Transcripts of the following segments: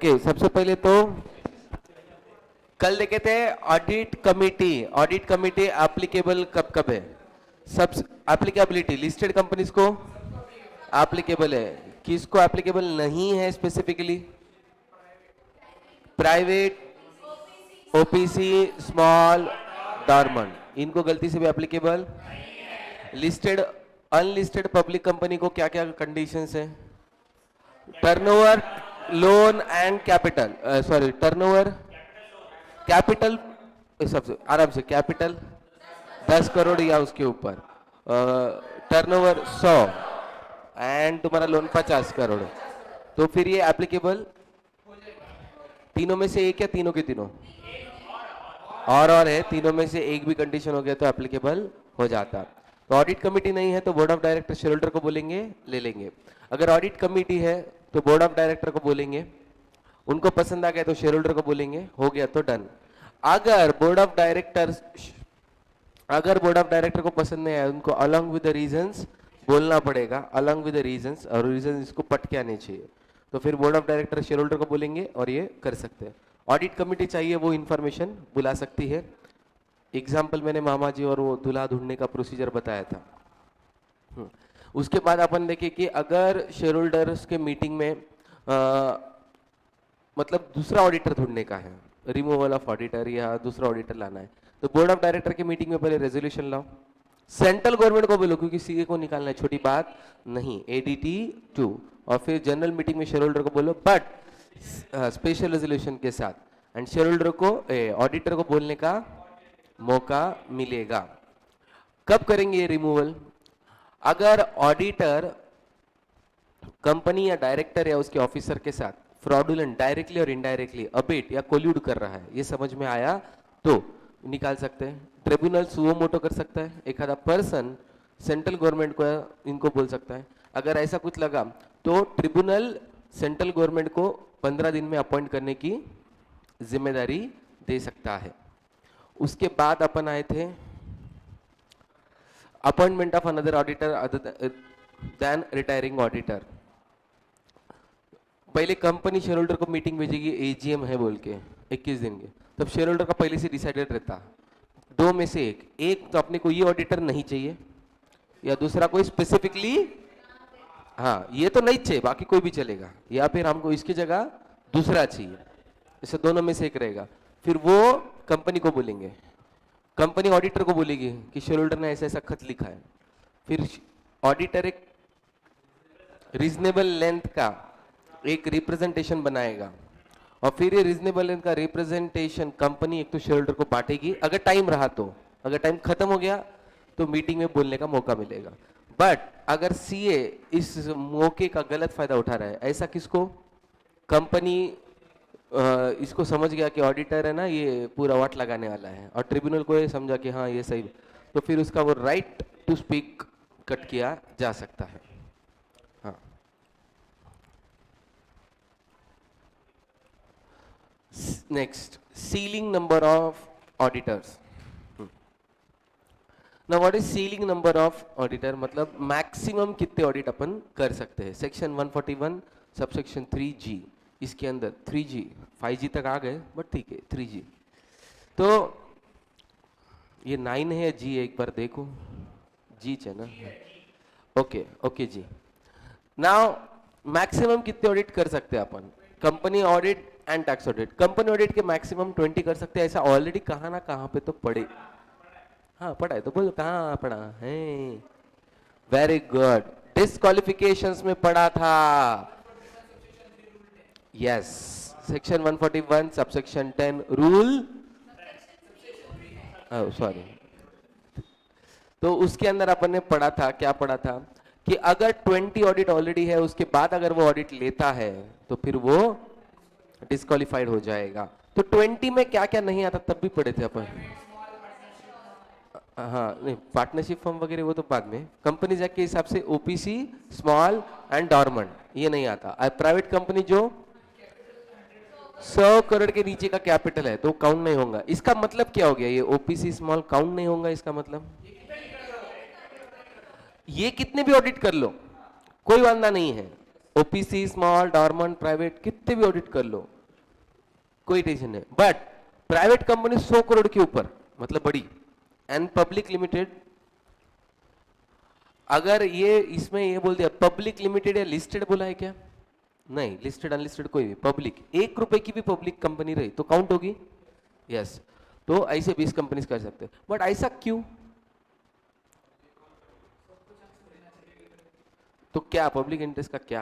Okay, सबसे पहले तो कल देखे थे ऑडिट कमिटी एप्लीकेबल कब कब है? सब एप्लीकेबिलिटी लिस्टेड कंपनीज को एप्लीकेबल है, किसको एप्लीकेबल नहीं है स्पेसिफिकली? प्राइवेट, ओपीसी, स्मॉल, डॉर्मन, इनको गलती से भी applicable. Listed unlisted public company को क्या क्या कंडीशंस है? Turnover, loan and capital, sorry turnover, capital, सबसे आराम से कैपिटल 10 करोड़ या उसके ऊपर, टर्नओवर 100 एंड तुम्हारा लोन 50 करोड़, तो फिर ये एप्लीकेबल तीनों में से एक या तीनों के तीनों? और है, तीनों में से एक भी कंडीशन हो गया तो एप्लीकेबल हो जाता। तो ऑडिट कमेटी नहीं है तो board of director share holder को बोलेंगे, ले लेंगे। अगर ऑडिट कमेटी है तो बोर्ड ऑफ डायरेक्टर को बोलेंगे, उनको पसंद आ गया तो शेयर होल्डर को बोलेंगे, हो गया तो डन। अगर बोर्ड ऑफ डायरेक्टर को पसंद नहीं आया, उनको अलॉन्ग विद द रीजंस बोलना पड़ेगा, अलॉन्ग विद द रीजंस, और रीजन इसको पट के आने चाहिए। तो फिर board of director share holder को बोलेंगे और ये कर सकते हैं। ऑडिट कमेटी चाहिए वो इंफॉर्मेशन बुला सकती है। एग्जाम्पल मैंने मामा जी और वो दूल्हा ढूंढने का प्रोसीजर बताया था। उसके बाद अपन देखें कि अगर शेयर होल्डर्स के मीटिंग में मतलब दूसरा ऑडिटर ढूंढने का है, रिमूवल ऑफ ऑडिटर या दूसरा ऑडिटर लाना है, तो बोर्ड ऑफ डायरेक्टर के मीटिंग में पहले रेजोल्यूशन लाओ, सेंट्रल गवर्नमेंट को बोलो क्योंकि सीए को निकालना है, छोटी बात नहीं, एडीटी 2, और फिर जनरल मीटिंग में शेयर होल्डर को बोलो बट स्पेशल रेजोल्यूशन के साथ, एंड शेयर होल्डर को ऑडिटर को बोलने का मौका मिलेगा। कब करेंगे ये रिमूवल? अगर ऑडिटर कंपनी या डायरेक्टर या उसके ऑफिसर के साथ फ्रॉडुलेंट डायरेक्टली और इनडायरेक्टली अबेट या कोल्यूड कर रहा है, ये समझ में आया तो निकाल सकते हैं। ट्रिब्यूनल सुओ मोटो कर सकता है, एक आधा पर्सन सेंट्रल गवर्नमेंट को इनको बोल सकता है। अगर ऐसा कुछ लगा तो ट्रिब्यूनल सेंट्रल गवर्नमेंट को 15 दिन में अपॉइंट करने की जिम्मेदारी दे सकता है। उसके बाद अपन आए थे appointment of another auditor other than retiring auditor. पहले कंपनी शेयर होल्डर को मीटिंग भेजेगी, एजीएम है बोल के 21 दिन के, तब शेयर होल्डर का पहले से डिसाइडेड रहता, दो में से एक तो अपने को ये ऑडिटर नहीं चाहिए या दूसरा कोई स्पेसिफिकली, हाँ ये तो नहीं चाहिए बाकी कोई भी चलेगा, या फिर हमको इसकी जगह दूसरा चाहिए, इसे दोनों में से एक रहेगा। फिर वो कंपनी को बोलेंगे, कंपनी ऑडिटर को बोलेगी कि शेयर होल्डर ने ऐसा ऐसा खत लिखा है, फिर ऑडिटर एक रीजनेबल लेंथ का एक रिप्रेजेंटेशन बनाएगा, और फिर ये रीजनेबल लेंथ का रिप्रेजेंटेशन कंपनी एक तो शेयर होल्डर को बांटेगी, अगर टाइम रहा तो, अगर टाइम खत्म हो गया तो मीटिंग में बोलने का मौका मिलेगा। बट अगर सीए इस मौके का गलत फायदा उठा रहा है, ऐसा किसको, कंपनी इसको समझ गया कि ऑडिटर है ना ये पूरा वाट लगाने वाला है, और ट्रिब्यूनल को ये समझा कि हाँ ये सही, तो फिर उसका वो राइट टू स्पीक कट किया जा सकता है। हाँ, next, ceiling number of auditors. ना what is ceiling number of auditor, मतलब मैक्सिमम कितने ऑडिट अपन कर सकते हैं। सेक्शन 141 सबसेक्शन 3G, इसके अंदर 3G 5G तक आ गए बट ठीक है 3G, तो ये 9 है या G है, एक बार देखो, G है ना, okay okay ji. Now maximum कितने ऑडिट कर सकते हैं अपन, company audit and tax audit. Company audit के मैक्सिमम 20 कर सकते हैं, ऐसा ऑलरेडी कहाँ ना कहाँ पे तो पढ़े, हाँ पढ़ा है तो बोलो कहाँ पढ़ा है, वेरी गुड, डिस्क्वालिफिकेशंस में पढ़ा था, yes, section 141 subsection 10 rule, sorry, तो उसके अंदर अपन ने पढ़ा था, क्या पढ़ा था कि अगर 20 ऑडिट ऑलरेडी है उसके बाद अगर वो ऑडिट लेता है तो फिर वो डिस्क्वालिफाइड हो जाएगा। तो 20 में क्या क्या नहीं आता तब भी पढ़े थे अपन, हाँ नहीं पार्टनरशिप फर्म वगैरह वो तो बाद में, कंपनी एक्ट के हिसाब से ओपीसी, स्मॉल एंड डॉर्मेंट ये नहीं आता। प्राइवेट कंपनी जो 100 करोड़ के नीचे का कैपिटल है तो काउंट नहीं होगा। इसका मतलब क्या हो गया, ये ओपीसी स्मॉल काउंट नहीं होगा, इसका मतलब ये कितने भी ऑडिट कर लो कोई वांदा नहीं है, ओपीसी, स्मॉल, डॉर्मेंट, प्राइवेट कितने भी ऑडिट कर लो, कोई टेंशन नहीं, बट प्राइवेट कंपनी 100 करोड़ के ऊपर मतलब बड़ी, एंड पब्लिक लिमिटेड, अगर ये इसमें ये बोल दिया पब्लिक लिमिटेड या लिस्टेड बोला है क्या? नहीं, लिस्टेड अनलिस्टेड कोई भी, पब्लिक, 1 रुपए की भी पब्लिक कंपनी रही तो काउंट होगी। यस, तो ऐसे 20 कंपनी कर सकते हैं, बट ऐसा क्यों? तो क्या पब्लिक इंटरेस्ट का क्या?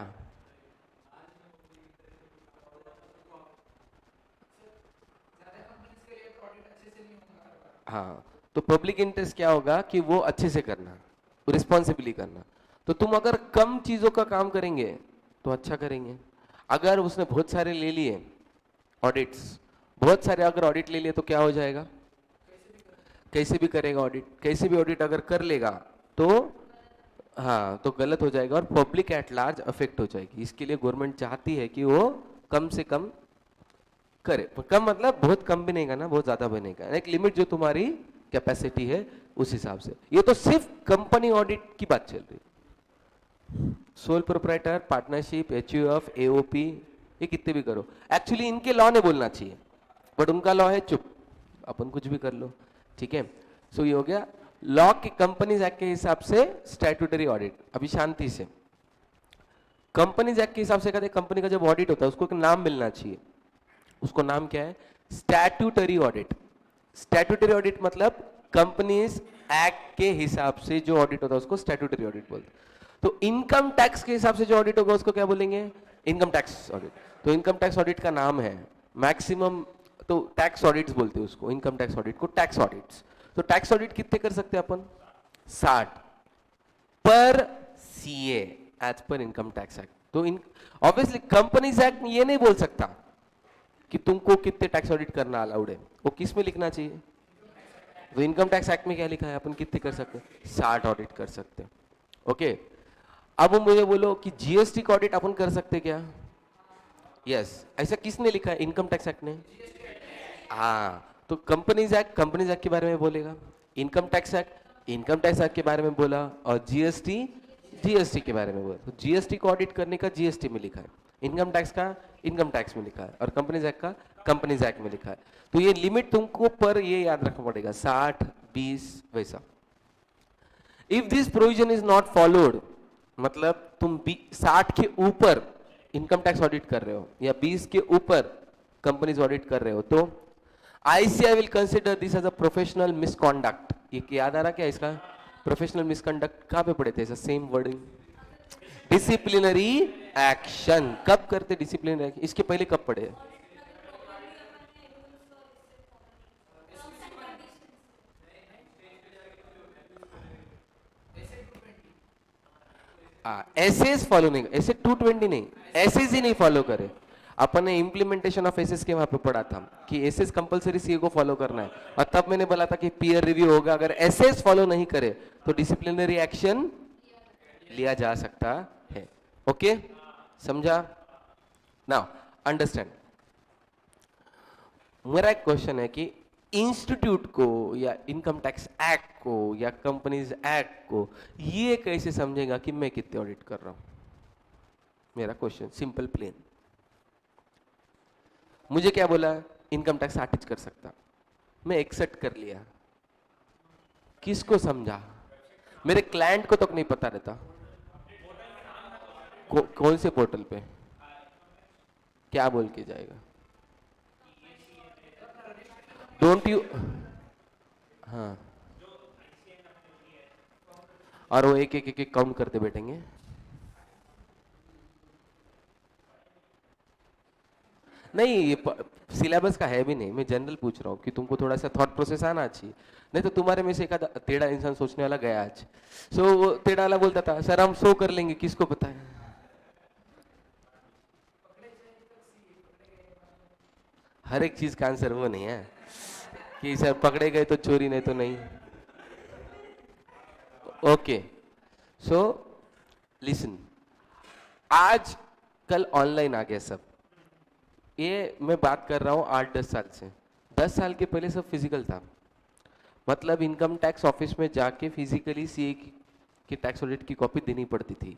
हाँ, तो पब्लिक इंटरेस्ट क्या होगा कि वो अच्छे से करना, रिस्पॉन्सिबली करना। तो तुम अगर कम चीजों का काम करेंगे तो अच्छा करेंगे। अगर उसने बहुत सारे ले लिए ऑडिट्स, बहुत सारे अगर ऑडिट ले लिए तो क्या हो जाएगा? कैसे भी करेगा ऑडिट, कैसे भी ऑडिट अगर कर लेगा तो हाँ, तो गलत हो जाएगा और पब्लिक एट लार्ज अफेक्ट हो जाएगी। इसके लिए गवर्नमेंट चाहती है कि वो कम से कम करे, कम मतलब बहुत कम भी नहीं करना, बहुत ज्यादा भी नहीं करना, एक लिमिट जो तुम्हारी कैपेसिटी है उस हिसाब से। ये तो सिर्फ कंपनी ऑडिट की बात चल रही, sole proprietor, partnership, HUF, AOP, ये कितने भी करो। एक्चुअली इनके लॉ ने बोलना चाहिए, बट उनका लॉ है चुप, अपन कुछ भी कर लो, ठीक है। सो ये हो गया लॉ के, कंपनीज एक्ट के हिसाब से स्टैट्यूटरी ऑडिट। अभी शांति से, कंपनीज एक्ट के हिसाब से कहते हैं कंपनी का जब ऑडिट होता है उसको एक नाम मिलना चाहिए, उसको नाम क्या है? Statutory audit. स्टैट्यूटरी ऑडिट मतलब कंपनीज एक्ट के हिसाब से जो ऑडिट होता है उसको स्टैट्यूटरी ऑडिट बोलते हैं। तो इनकम टैक्स के हिसाब से जो ऑडिट होगा उसको क्या बोलेंगे? Income tax audit. तो इनकम टैक्स ऑडिट का नाम है मैक्सिमम, तो टैक्स ऑडिट्स बोलते हैं उसको, इनकम टैक्स ऑडिट को टैक्स ऑडिट्स। तो टैक्स ऑडिट कितने कर सकते हैं अपन? 60 पर CA as per income tax act. तो इन ऑब्वियसली कंपनीज एक्ट ये नहीं बोल सकता कि तुमको कितने टैक्स ऑडिट करना अलाउड है, वो किस में लिखना चाहिए? तो इनकम टैक्स एक्ट में क्या लिखा है? अपन कितने कर सकते हैं? 60 ऑडिट कर सकते हैं। ओके, अब मुझे बोलो कि जीएसटी का ऑडिट अपन कर सकते क्या? यस, ऐसा किसने लिखा है? इनकम टैक्स एक्ट ने। हाँ, तो कंपनीज एक्ट के बारे में बोलेगा, इनकम टैक्स एक्ट के बारे में बोला, और जीएसटी के बारे में बोला। तो जीएसटी को ऑडिट करने का जीएसटी में लिखा है, इनकम टैक्स का इनकम टैक्स में लिखा है, और कंपनीज एक्ट का कंपनीज एक्ट में लिखा है। तो ये लिमिट तुमको पर ये याद रखना पड़ेगा, 60, 20 वैसा। If this provision is not followed, मतलब तुम 60 के ऊपर इनकम टैक्स ऑडिट कर रहे हो या 20 के ऊपर कंपनीज ऑडिट कर रहे हो, तो ICI will consider this as a professional misconduct. ये याद आ रहा क्या इसका? प्रोफेशनल मिसकंडक्ट कहां पे पढ़े थे ऐसा सेम वर्डिंग? Disciplinary action. कब करते डिसिप्लिनरी एक्शन? इसके पहले कब पढ़े? एसएस फॉलो नहीं, ऐसे 220 नहीं, एसएस ही नहीं फॉलो करे। अपन ने इंप्लीमेंटेशन ऑफ एसएस के वहां पे पढ़ा था कि एसएस कंपलसरी सीए को फॉलो करना है, और तब मैंने बोला था कि पीयर रिव्यू होगा, अगर एसएस फॉलो नहीं करे तो डिसिप्लिनरी एक्शन लिया जा सकता है। ओके, समझा? नाउ अंडरस्टैंड, मेरा एक क्वेश्चन है कि इंस्टीट्यूट को या इनकम टैक्स एक्ट को या कंपनीज एक्ट को ये कैसे समझेगा कि मैं कितने ऑडिट कर रहा हूं? मेरा क्वेश्चन सिंपल प्लेन। मुझे क्या बोला? इनकम टैक्स 60 कर सकता, मैं एक्सेप्ट कर लिया, किसको समझा? मेरे क्लाइंट को तो नहीं पता रहता। कौन से पोर्टल पे क्या बोल के जाएगा? डोंट यू, हाँ, और वो एक एक एक एक काउंट करते बैठेंगे। नहीं, ये सिलेबस का है भी नहीं, मैं जनरल पूछ रहा हूँ कि तुमको थोड़ा सा थॉट प्रोसेस आना चाहिए। नहीं तो तुम्हारे में से एक टेढ़ा इंसान सोचने वाला गया आज। सो वो टेढ़ा वाला बोलता था सर हम 100 कर लेंगे, किसको पता है? हर एक चीज का आंसर वो नहीं है कि सर पकड़े गए तो चोरी, नहीं तो नहीं। ओके, सो लिसन, आज कल ऑनलाइन आ गया सब। ये मैं बात कर रहा हूँ 8-10 साल से। 10 साल के पहले सब फिजिकल था, मतलब इनकम टैक्स ऑफिस में जाके फिजिकली सीए की टैक्स ऑडिट की कॉपी देनी पड़ती थी।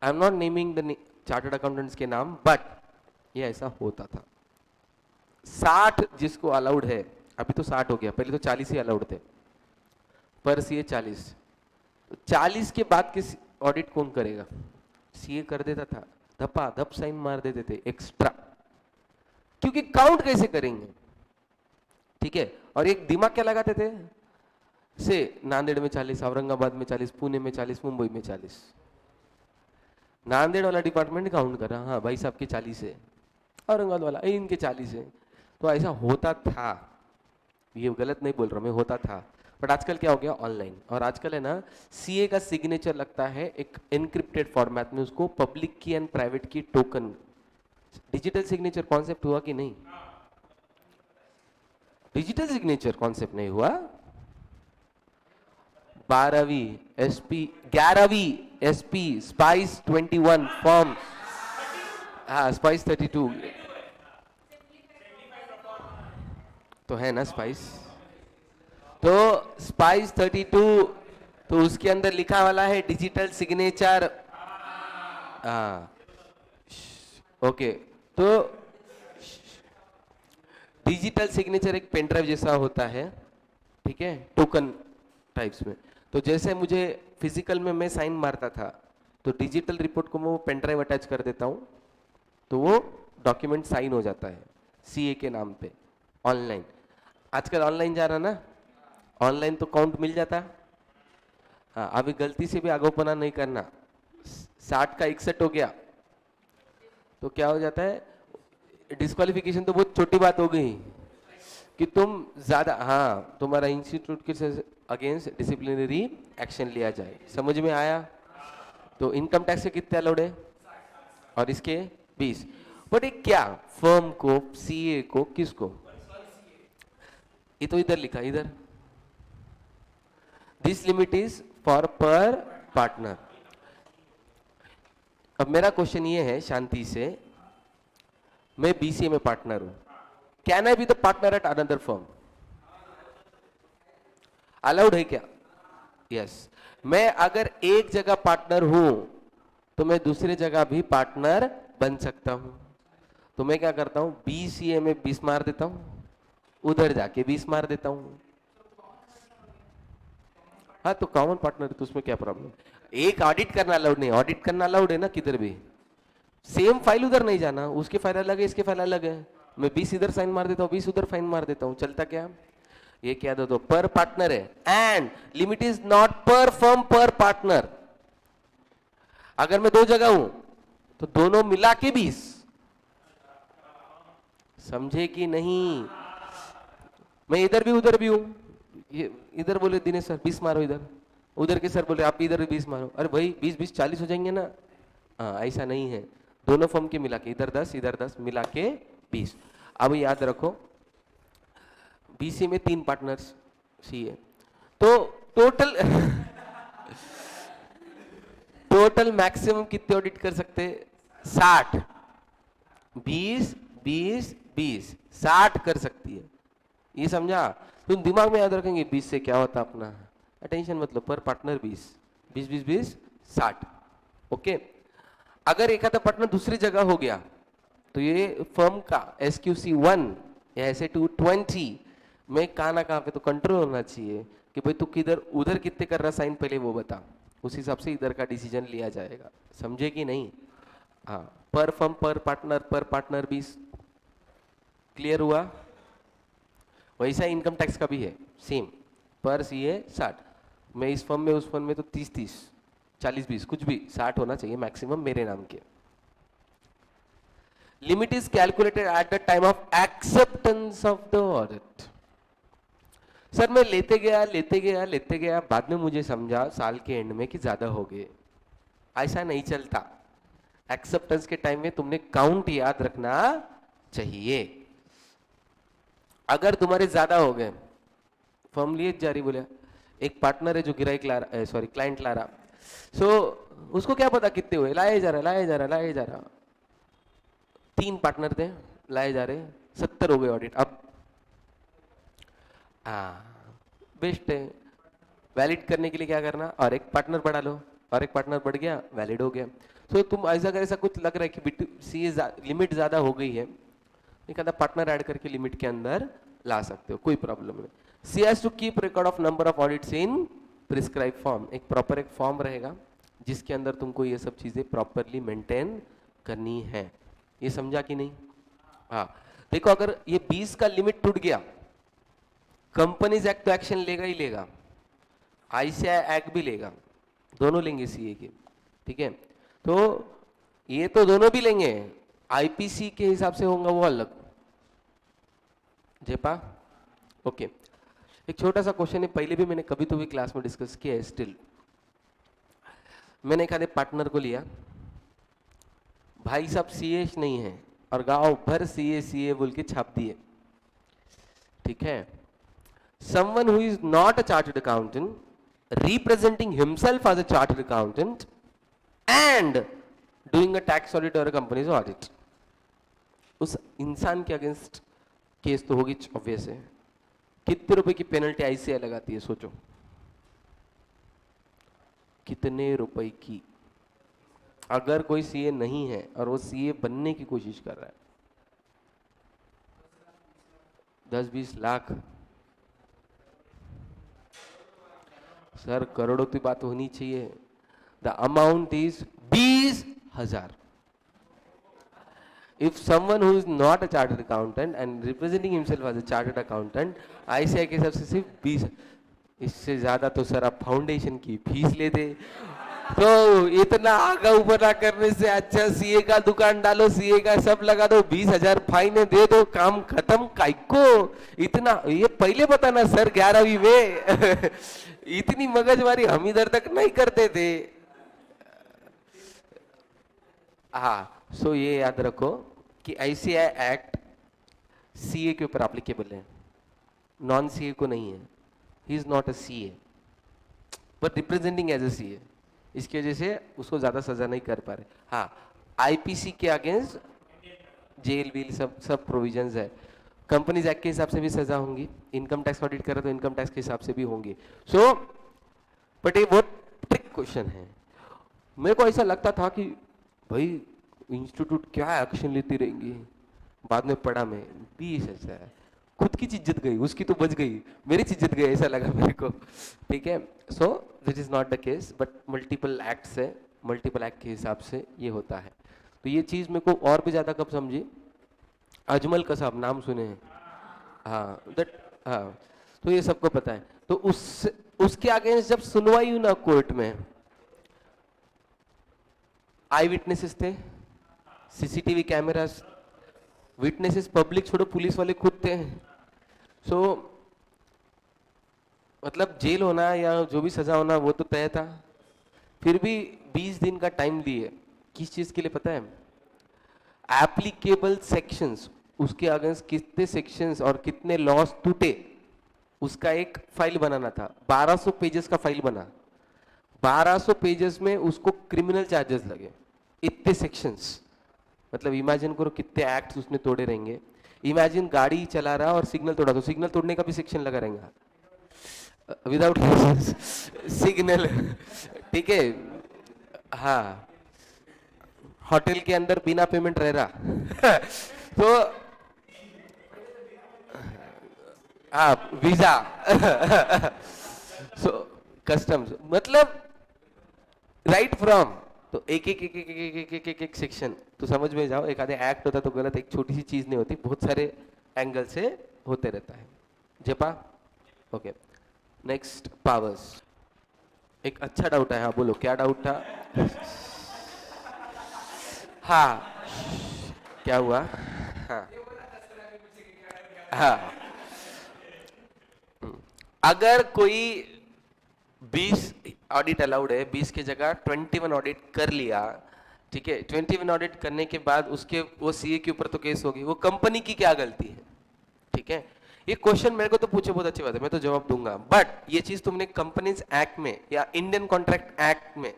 I am not naming the chartered accountants के नाम, बट ये ऐसा होता था। 60 जिसको अलाउड है, अभी तो 60 हो गया, पहले तो 40 ही अलाउड थे, पर सीए 40। 40 के बाद के ऑडिट कौन करेगा? सीए कर देता था, धपा धप साइन मार देते थे एक्स्ट्रा, क्योंकि काउंट कैसे करेंगे, ठीक है। और एक दिमाग क्या लगाते थे, से नांदेड़ में 40, औरंगाबाद में 40, पुणे में 40, मुंबई में 40। नांदेड़ वाला डिपार्टमेंट काउंट कर रहा, हाँ भाई साहब के 40 है, औरंगाबाद वाला इनके 40 है। तो ऐसा होता था, ये गलत नहीं बोल रहा मैं, होता था। बट आजकल क्या हो गया, ऑनलाइन। और आजकल है ना, सीए का सिग्नेचर लगता है एक एनक्रिप्टेड फॉर्मेट में, उसको पब्लिक की एंड प्राइवेट की टोकन। डिजिटल सिग्नेचर कॉन्सेप्ट हुआ कि नहीं? डिजिटल सिग्नेचर कॉन्सेप्ट नहीं हुआ। 12वीं एसपी, 11वीं एसपी, स्पाइस 21 फॉर्म, हाँ स्पाइस 32 तो है ना स्पाइस, तो स्पाइस 32, तो उसके अंदर लिखा वाला है डिजिटल सिग्नेचर। हाँ ओके, तो डिजिटल सिग्नेचर एक पेनड्राइव जैसा होता है, ठीक है, टोकन टाइप्स में। तो जैसे मुझे फिजिकल में मैं साइन मारता था, तो डिजिटल रिपोर्ट को मैं वो पेनड्राइव अटैच कर देता हूँ, तो वो डॉक्यूमेंट साइन हो जाता है सीए के नाम पे ऑनलाइन। आजकल ऑनलाइन जा रहा ना, ऑनलाइन तो काउंट मिल जाता। हाँ अभी गलती से भी आगोपना नहीं करना, 60 का 61 हो गया तो क्या हो जाता है, डिस्क्वालिफिकेशन तो बहुत छोटी बात हो गई कि तुम ज्यादा, हाँ तुम्हारा इंस्टीट्यूट के अगेंस्ट डिसिप्लिनरी एक्शन लिया जाए। समझ में आया? तो इनकम टैक्स के कितने अलाउड है और इसके 20। बट एक क्या, फर्म को, सीए को, किसको? ये तो इधर लिखा, इधर दिस लिमिट इज फॉर पर पार्टनर। अब मेरा क्वेश्चन ये है शांति से, मैं बीसीए में पार्टनर हूं, can I be the partner at another firm? Allowed है क्या? यस। मैं अगर एक जगह पार्टनर हूं तो मैं दूसरी जगह भी पार्टनर बन सकता हूं। तो मैं क्या करता हूं, बीसीए में 20 मार देता हूं, उधर जाके 20 मार देता हूं। हाँ तो कॉमन पार्टनर तो उसमें क्या प्रॉब्लम? एक ऑडिट करना अलाउड नहीं, ऑडिट करना अलाउड है ना किधर भी। सेम फाइल उधर नहीं जाना, उसके फाइल अलग है, इसके फाइल अलग है। मैं 20 इधर साइन मार देता हूँ, 20 उधर फाइन मार देता हूँ, चलता क्या? ये क्या दो, पर पार्टनर है, एंड लिमिट इज नॉट पर फर्म पर पार्टनर। अगर मैं 2 जगह हूं तो दोनों मिला के 20। समझे कि नहीं? मैं इधर भी उधर भी हूं, ये इधर बोले दिनेश सर 20 मारो, इधर उधर के सर बोले आप इधर भी 20 मारो। अरे भाई 20 20 40 हो जाएंगे ना। हाँ ऐसा नहीं है, दोनों फर्म के मिला के, इधर 10 इधर 10 मिला के 20। अब याद रखो बीसी में 3 पार्टनर्स सीए, तो टोटल टोटल मैक्सिमम कितने ऑडिट कर सकते? 60। 20 20 20 60 कर सकती है, ये समझा? तुम दिमाग में याद रखेंगे 20 से क्या होता अपना, अटेंशन मतलब पर पार्टनर 20 20 20 20 60। ओके, अगर एक आधा पार्टनर दूसरी जगह हो गया तो ये फर्म का SQC 1 या ऐसे 220 में कहाँ ना कहाँ पे तो कंट्रोल होना चाहिए कि भाई तू किधर उधर कितने कर रहा साइन, पहले वो बता, उस हिसाब से इधर का डिसीजन लिया जाएगा। समझे कि नहीं? हाँ, पर फर्म पर पार्टनर 20। क्लियर हुआ? वैसा इनकम टैक्स का भी है सेम, पर सीए 60। मैं इस फर्म में उस फर्म में तो 30 30 40 20 कुछ भी 60 होना चाहिए मैक्सिमम मेरे नाम के। Limit is calculated at the time of acceptance of the audit. Sir मैं लेते गया बाद में मुझे समझा साल के एंड में कि ज्यादा हो गए। ऐसा नहीं चलता, एक्सेप्टेंस के टाइम में तुमने काउंट याद रखना चाहिए। अगर तुम्हारे ज्यादा हो गए, फर्म लिए जारी बोले, एक पार्टनर है जो गिराइक ला रहा, सॉरी क्लाइंट ला रहा, सो उसको क्या पता कितने हुए, लाए जा रहा 3 पार्टनर थे, लाए जा रहे 70 हो गए ऑडिट। अब बेस्ट है, वैलिड करने के लिए क्या करना, और एक पार्टनर बढ़ा लो, और एक पार्टनर बढ़ गया, वैलिड हो गया। तो तुम ऐसा कुछ लग रहा है कि सी लिमिट ज्यादा हो गई है, एक आधा पार्टनर ऐड करके लिमिट के अंदर ला सकते हो, कोई प्रॉब्लम नहीं. She has to keep record of number of audits in prescribe form. एक प्रॉपर एक फॉर्म रहेगा जिसके अंदर तुमको ये सब चीजें प्रॉपरली मेंटेन करनी है. ये समझा कि नहीं? हाँ. देखो अगर ये 20 का लिमिट टूट गया, कंपनीज एक्ट तो एक्शन लेगा ही लेगा, आईसीआई एक्ट भी लेगा, दोनों लेंगे सीए के. ठीक है, तो ये तो दोनों भी लेंगे, आईपीसी के हिसाब से होगा वो अलग. जेपा ओके. एक छोटा सा क्वेश्चन है, पहले भी मैंने कभी तो भी क्लास में डिस्कस किया है. स्टिल मैंने एक आधे पार्टनर को लिया, भाई साहब सीए नहीं है और गांव भर सीए सीए बोल के छाप दिए. ठीक है, someone who is not a chartered accountant representing himself as a chartered accountant and doing a tax audit or a company's audit, उस इंसान के अगेंस्ट केस तो होगी ऑब्वियस है. कितने रुपए की पेनल्टी आईसीआई लगाती है सोचो, कितने रुपए की? अगर कोई सीए नहीं है और वो सीए बनने की कोशिश कर रहा है, 10-20 लाख. सर करोड़ों की बात होनी चाहिए. The amount is 20,000. If someone who is not a chartered accountant and representing himself as a chartered accountant, ICI के हिसाब से सिर्फ 20, इससे ज्यादा तो सर आप फाउंडेशन की फीस ले दे. तो इतना आगा ऊपर करने से अच्छा सीए का दुकान डालो, सीए का सब लगा दो, 20,000 फाइन दे दो, काम खत्म. काइको इतना, ये पहले बताना सर 11वीं में. इतनी मगजमारी हम इधर तक नहीं करते थे. हाँ, सो ये याद रखो कि आईसीआई एक्ट सीए के ऊपर एप्लीकेबल है, नॉन सीए को नहीं है. He is not a CA but representing as a CA. इसकी वजह से उसको ज्यादा सजा नहीं कर पा रहे. हाँ, आईपीसी के अगेंस्ट जेल वील सब प्रोविजंस है. कंपनीज एक्ट के हिसाब से भी सजा होंगी, इनकम टैक्स ऑडिट करे तो इनकम टैक्स के हिसाब से भी होंगी. सो बट ये बहुत ट्रिक क्वेश्चन है. मेरे को ऐसा लगता था कि भाई इंस्टीट्यूट क्या एक्शन लेती रहेंगी, बाद में पढ़ा मैं 20,000, खुद की इज्जत गई, उसकी तो बच गई, मेरी इज्जत गई, ऐसा लगा मेरे को. ठीक है, so this is not the case, but multiple acts है, मल्टीपल एक्ट के हिसाब से ये होता है. तो ये चीज मेरे को और भी ज्यादा कब समझी, अजमल कसाब नाम सुने हैं? हाँ, दैट, हाँ, तो ये सबको पता है. तो उसके अगेंस्ट जब सुनवाई हुई ना कोर्ट में, आई विटनेसेस थे, सीसीटीवी कैमरास, विटनेसेस पब्लिक छोड़ो, पुलिस वाले खुद थे. सो मतलब जेल होना या जो भी सजा होना वो तो तय था. फिर भी 20 दिन का टाइम दिए, किस चीज के लिए पता है? एप्लीकेबल सेक्शंस, उसके अगेंस्ट कितने सेक्शंस और कितने लॉस टूटे, उसका एक फाइल बनाना था. 1200 पेजेस का फाइल बना. 1200 पेजेस में उसको क्रिमिनल चार्जेस लगे, इतने सेक्शंस. मतलब इमेजिन करो कितने एक्ट्स उसने तोड़े रहेंगे. इमेजिन गाड़ी चला रहा और सिग्नल तोड़ा, तो सिग्नल तोड़ने का भी सेक्शन लगा रहेगा, विदाउट सिग्नल. ठीक है, हाँ, होटल के अंदर बिना पेमेंट रह रहा. तो हाँ, वीजा. सो कस्टम्स, मतलब राइट फ्रॉम, तो एक एक एक एक एक एक एक एक एक सेक्शन. तो समझ में जाओ, एक आधे एक्ट होता तो गलत, एक छोटी सी चीज नहीं होती, बहुत सारे एंगल से होते रहता है. जेपा ओके. Next powers. एक अच्छा डाउट है, हाँ बोलो क्या डाउट था? हाँ, क्या हुआ? हाँ हाँ, अगर कोई 20 ऑडिट अलाउड है, 20 की जगह 21 ऑडिट कर लिया, ठीक है, 21 ऑडिट करने के बाद उसके वो सीए के ऊपर तो केस होगी, वो कंपनी की क्या गलती है? ठीक है, ये क्वेश्चन मेरे को तो पूछे, बहुत अच्छी बात है, मैं तो जवाब दूंगा. बट ये चीज तुमने कंपनीज एक्ट में या इंडियन कॉन्ट्रैक्ट एक्ट में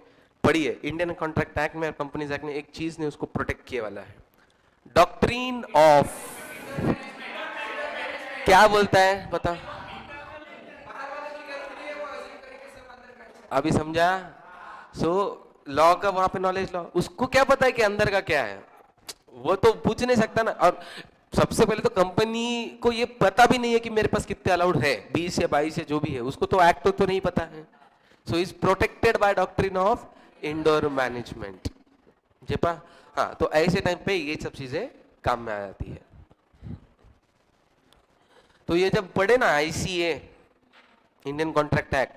पढ़ी है. इंडियन कॉन्ट्रैक्ट एक्ट में और कंपनीज एक्ट में एक चीज ने उसको प्रोटेक्ट किए वाला है, डॉक्ट्रिन ऑफ, क्या बोलता है पता? अभी समझा? सो लॉ का वहां पे नॉलेज, लॉ, उसको क्या पता है कि अंदर का क्या है? वो तो पूछ नहीं सकता ना. और सबसे पहले तो कंपनी को ये पता भी नहीं है कि मेरे पास कितने अलाउड है, 20 या 22 या जो भी है, उसको तो एक्ट तो नहीं पता है. So is protected by doctrine of indoor management. जेपा. हाँ, तो ऐसे टाइम पे ये सब चीजें काम में आ जाती है. तो ये जब पढ़े ना आईसीए, इंडियन कॉन्ट्रैक्ट एक्ट,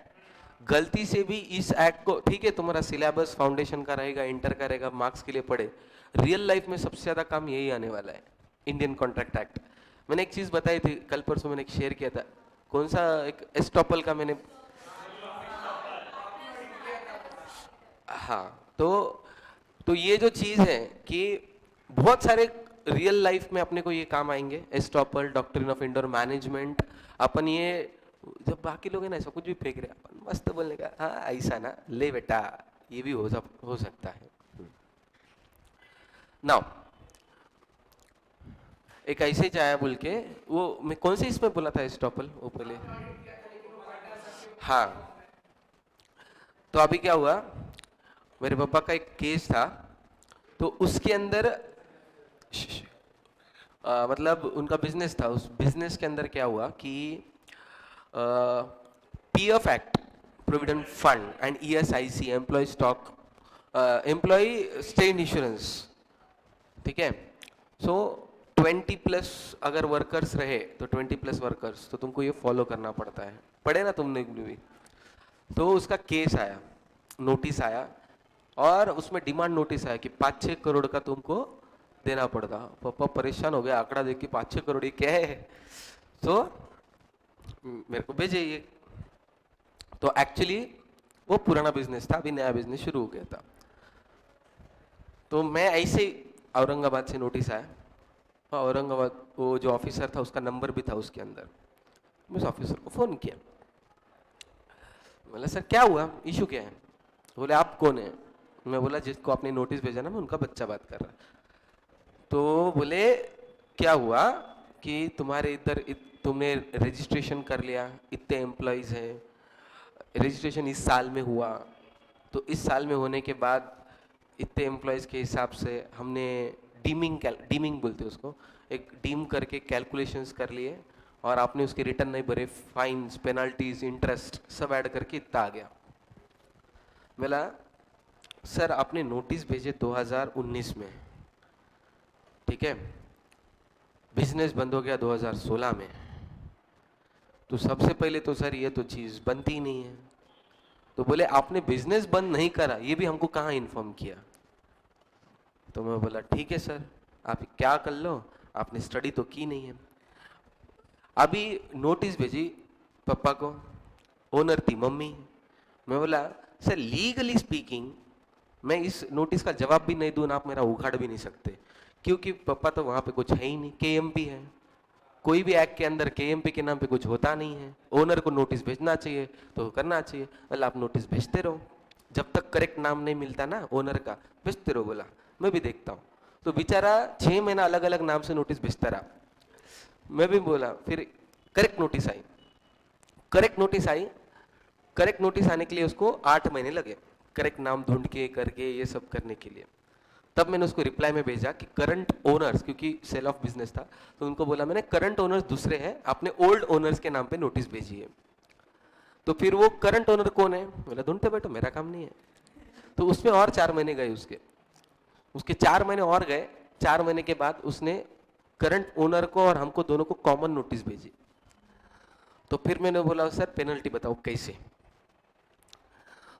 गलती से भी इस एक्ट को, ठीक है तुम्हारा सिलेबस फाउंडेशन का रहेगा, इंटर का रहेगा, मार्क्स के लिए पढ़े, रियल लाइफ में सबसे ज्यादा काम यही आने वाला है, इंडियन कॉन्ट्रैक्ट एक्ट. मैंने एक चीज बताई थी कल परसों, मैंने एक शेयर किया था, कौन सा, एक एस्टॉपल का मैंने. हाँ, तो ये जो चीज है कि बहुत सारे रियल लाइफ में अपने को ये काम आएंगे, estoppel, doctrine of indoor management. अपन ये जब बाकी लोग हैं ना ऐसा कुछ भी फेंक रहे, अपन मस्त बोलने का, हाँ ऐसा ना, ले बेटा ये भी हो सकता है. नाउ एक ऐसे ही चाया बोल के, वो मैं कौन से इसमें बोला था एस्टॉपल, वो पहले. हाँ, तो अभी क्या हुआ, मेरे पापा का एक केस था, तो उसके अंदर मतलब उनका बिजनेस था, उस बिजनेस के अंदर क्या हुआ कि PF act, provident fund and ESIC, employ stock, employ state insurance, ठीक है. सो 20+ अगर वर्कर्स रहे तो 20+ वर्कर्स, तो तुमको ये फॉलो करना पड़ता है, पढ़े ना तुमने भी. तो उसका केस आया, नोटिस आया, और उसमें डिमांड नोटिस आया कि 5-6 करोड़ का तुमको देना पड़ता. पापा परेशान हो गया, आंकड़ा देख के 5-6 करोड़ ये क्या है. तो मेरे को भेजे ये. तो एक्चुअली वो पुराना बिजनेस था, अभी नया बिजनेस शुरू हो गया था. तो मैं ऐसे औरंगाबाद से नोटिस आया, औरंगाबाद, वो जो ऑफिसर था उसका नंबर भी था उसके अंदर. मैं उस ऑफिसर को फोन किया, बोला सर क्या हुआ, इशू क्या है. बोले आप कौन है. मैं बोला जिसको आपने नोटिस भेजा ना, मैं उनका बच्चा बात कर रहा. तो बोले क्या हुआ कि तुम्हारे इधर तुमने रजिस्ट्रेशन कर लिया, इतने एम्प्लॉयज हैं, रजिस्ट्रेशन इस साल में हुआ, तो इस साल में होने के बाद इतने एम्प्लॉयज के हिसाब से हमने डीमिंग बोलते हैं उसको, एक डीम करके कैलकुलेशंस कर लिए, और आपने उसके रिटर्न नहीं भरे, फाइन्स, पेनल्टीज, इंटरेस्ट सब ऐड करके इतना आ गया. बोला सर आपने नोटिस भेजे 2019 में, ठीक है, बिजनेस बंद हो गया 2016 में, तो सबसे पहले तो सर ये तो चीज बनती ही नहीं है. तो बोले आपने बिजनेस बंद नहीं करा, ये भी हमको कहाँ इन्फॉर्म किया. तो मैं बोला ठीक है सर, आप क्या कर लो, आपने स्टडी तो की नहीं है. अभी नोटिस भेजी पापा को, ओनर थी मम्मी. मैं बोला सर लीगली स्पीकिंग मैं इस नोटिस का जवाब भी नहीं दूं ना, आप मेरा उखाड़ भी नहीं सकते, क्योंकि पापा तो वहां पे कुछ है ही नहीं, केएमपी है, कोई भी एक्ट के अंदर केएमपी के नाम पे कुछ होता नहीं है. ओनर को नोटिस भेजना चाहिए तो करना चाहिए. बोला आप नोटिस भेजते रहो, जब तक करेक्ट नाम नहीं मिलता ना ओनर का, भेजते रहो. बोला मैं भी देखता हूँ. तो बेचारा 6 महीना अलग अलग नाम से नोटिस भेजता रहा. मैं भी बोला, फिर करेक्ट नोटिस आई, करेक्ट नोटिस आई, करेक्ट नोटिस आने के लिए उसको 8 महीने लगे, करेक्ट नाम ढूंढ के करके ये सब करने के लिए. तब मैंने उसको रिप्लाई में भेजा कि करंट ओनर्स, क्योंकि सेल ऑफ बिजनेस था, तो उनको बोला मैंने करंट ओनर्स दूसरे हैं, आपने ओल्ड ओनर्स के नाम पे नोटिस भेजी है. तो फिर वो करंट ओनर कौन है, बोला ढूंढते बैठो, मेरा काम नहीं है. तो उसमें और 4 महीने गए, उसके 4 महीने और गए. 4 महीने के बाद उसने करंट ओनर को और हमको दोनों को कॉमन नोटिस भेजी. तो फिर मैंने बोला सर पेनल्टी बताओ कैसे.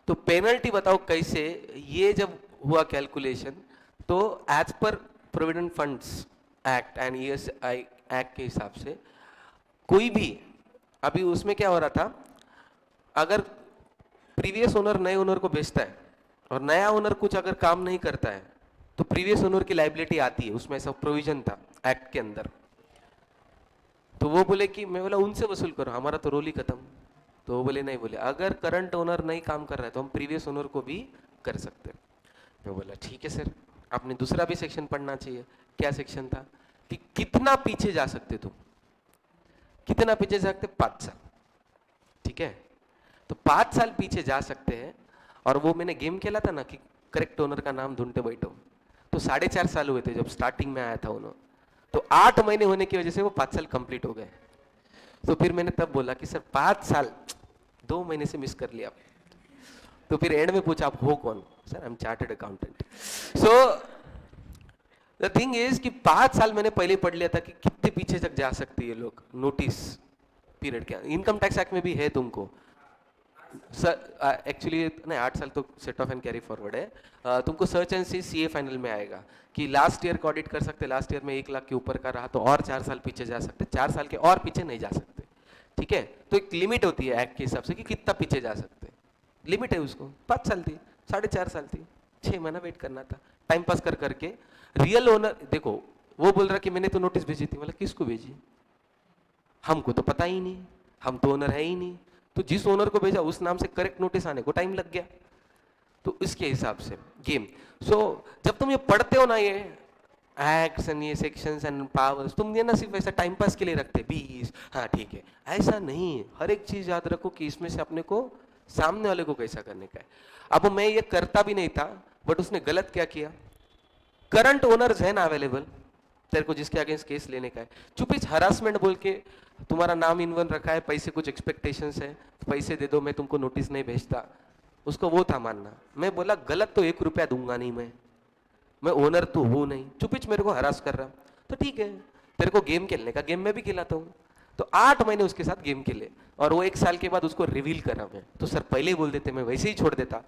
तो पेनल्टी बताओ कैसे, ये जब हुआ कैलकुलेशन, तो as per provident funds act and ESI act के हिसाब से कोई भी, अभी उसमें क्या हो रहा था, अगर प्रीवियस ओनर नए ओनर को बेचता है और नया ओनर कुछ अगर काम नहीं करता है, तो प्रीवियस ओनर की लाइबिलिटी आती है, उसमें ऐसा प्रोविजन था एक्ट के अंदर. तो वो बोले कि, मैं बोला उनसे वसूल करो, हमारा तो रोल ही खत्म. तो वो बोले नहीं, बोले अगर करंट ओनर नहीं काम कर रहा है तो हम प्रीवियस ओनर को भी कर सकते हैं. मैं बोला ठीक है सर, आपने दूसरा भी सेक्शन पढ़ना चाहिए. क्या सेक्शन था कि कितना पीछे जा सकते तुम, कितना पीछे जा सकते, 5 साल, ठीक है. तो 5 साल पीछे जा सकते हैं. और वो मैंने गेम खेला था ना कि करेक्ट ओनर का नाम ढूंढते बैठो, तो 4.5 साल हुए थे जब स्टार्टिंग में आया था उन्होंने. तो 8 महीने होने की वजह से वो 5 साल कंप्लीट हो गए। तो फिर मैंने तब बोला कि सर 5 साल 2 महीने से मिस कर लिया। तो फिर एंड में पूछा आप हो कौन? Sir I am chartered accountant. So the thing is कि 5 साल मैंने पहले पढ़ लिया था कि कितने पीछे तक जा सकते हैं ये लोग नोटिस पीरियड के। इनकम टैक्स एक्ट में भी है तुमको सर एक्चुअली नहीं 8 साल तो set off and carry forward है। तुमको search and see CA final में आएगा कि लास्ट ईयर का ऑडिट कर सकते, लास्ट ईयर में 1 लाख के ऊपर का रहा तो और 4 साल पीछे जा सकते, 4 साल के और पीछे नहीं जा सकते। ठीक है, तो एक लिमिट होती है एक्ट के हिसाब से कि कितना पीछे जा सकते, लिमिट है उसको। 5 साल थी, 4.5 साल थी, 6 महीना वेट करना था, टाइम पास कर करके। रियल ओनर देखो वो बोल रहा कि मैंने तो नोटिस भेजी थी, मतलब किसको भेजी? हमको तो पता ही नहीं, हम तो ओनर है ही नहीं। तो जिस ओनर को भेजा उस नाम से करेक्ट नोटिस आने को टाइम लग गया। तो इसके हिसाब से गेम। सो जब तुम ये पढ़ते हो ना ये एक्ट्स एंड ये सेक्शंस एंड पावर्स, तुम ये ना सिर्फ ऐसा टाइम पास के लिए रखते 20 हाँ ठीक है, ऐसा नहीं। हर एक चीज याद रखो कि इसमें से अपने को सामने वाले को कैसा करने का है। अब मैं ये करता भी नहीं था, बट उसने गलत क्या किया, करंट ओनर्स है ना अवेलेबल तेरे को जिसके अगेंस्ट केस लेने का है, चुपीच हरासमेंट बोल के तुम्हारा नाम इनवन रखा है, पैसे कुछ एक्सपेक्टेशंस है, पैसे दे दो मैं तुमको नोटिस नहीं भेजता, उसको वो था मानना। मैं बोला गलत तो 1 रुपया दूंगा नहीं, मैं ओनर तो हूं नहीं, चुपीच मेरे को हरास कर रहा। तो ठीक है तेरे को गेम खेलने का, गेम में भी खिलाता हूँ। तो 8 महीने उसके साथ गेम खेले और वो 1 साल के बाद उसको रिवील करा मैं। तो सर पहले ही बोल देते मैं वैसे ही छोड़ देता।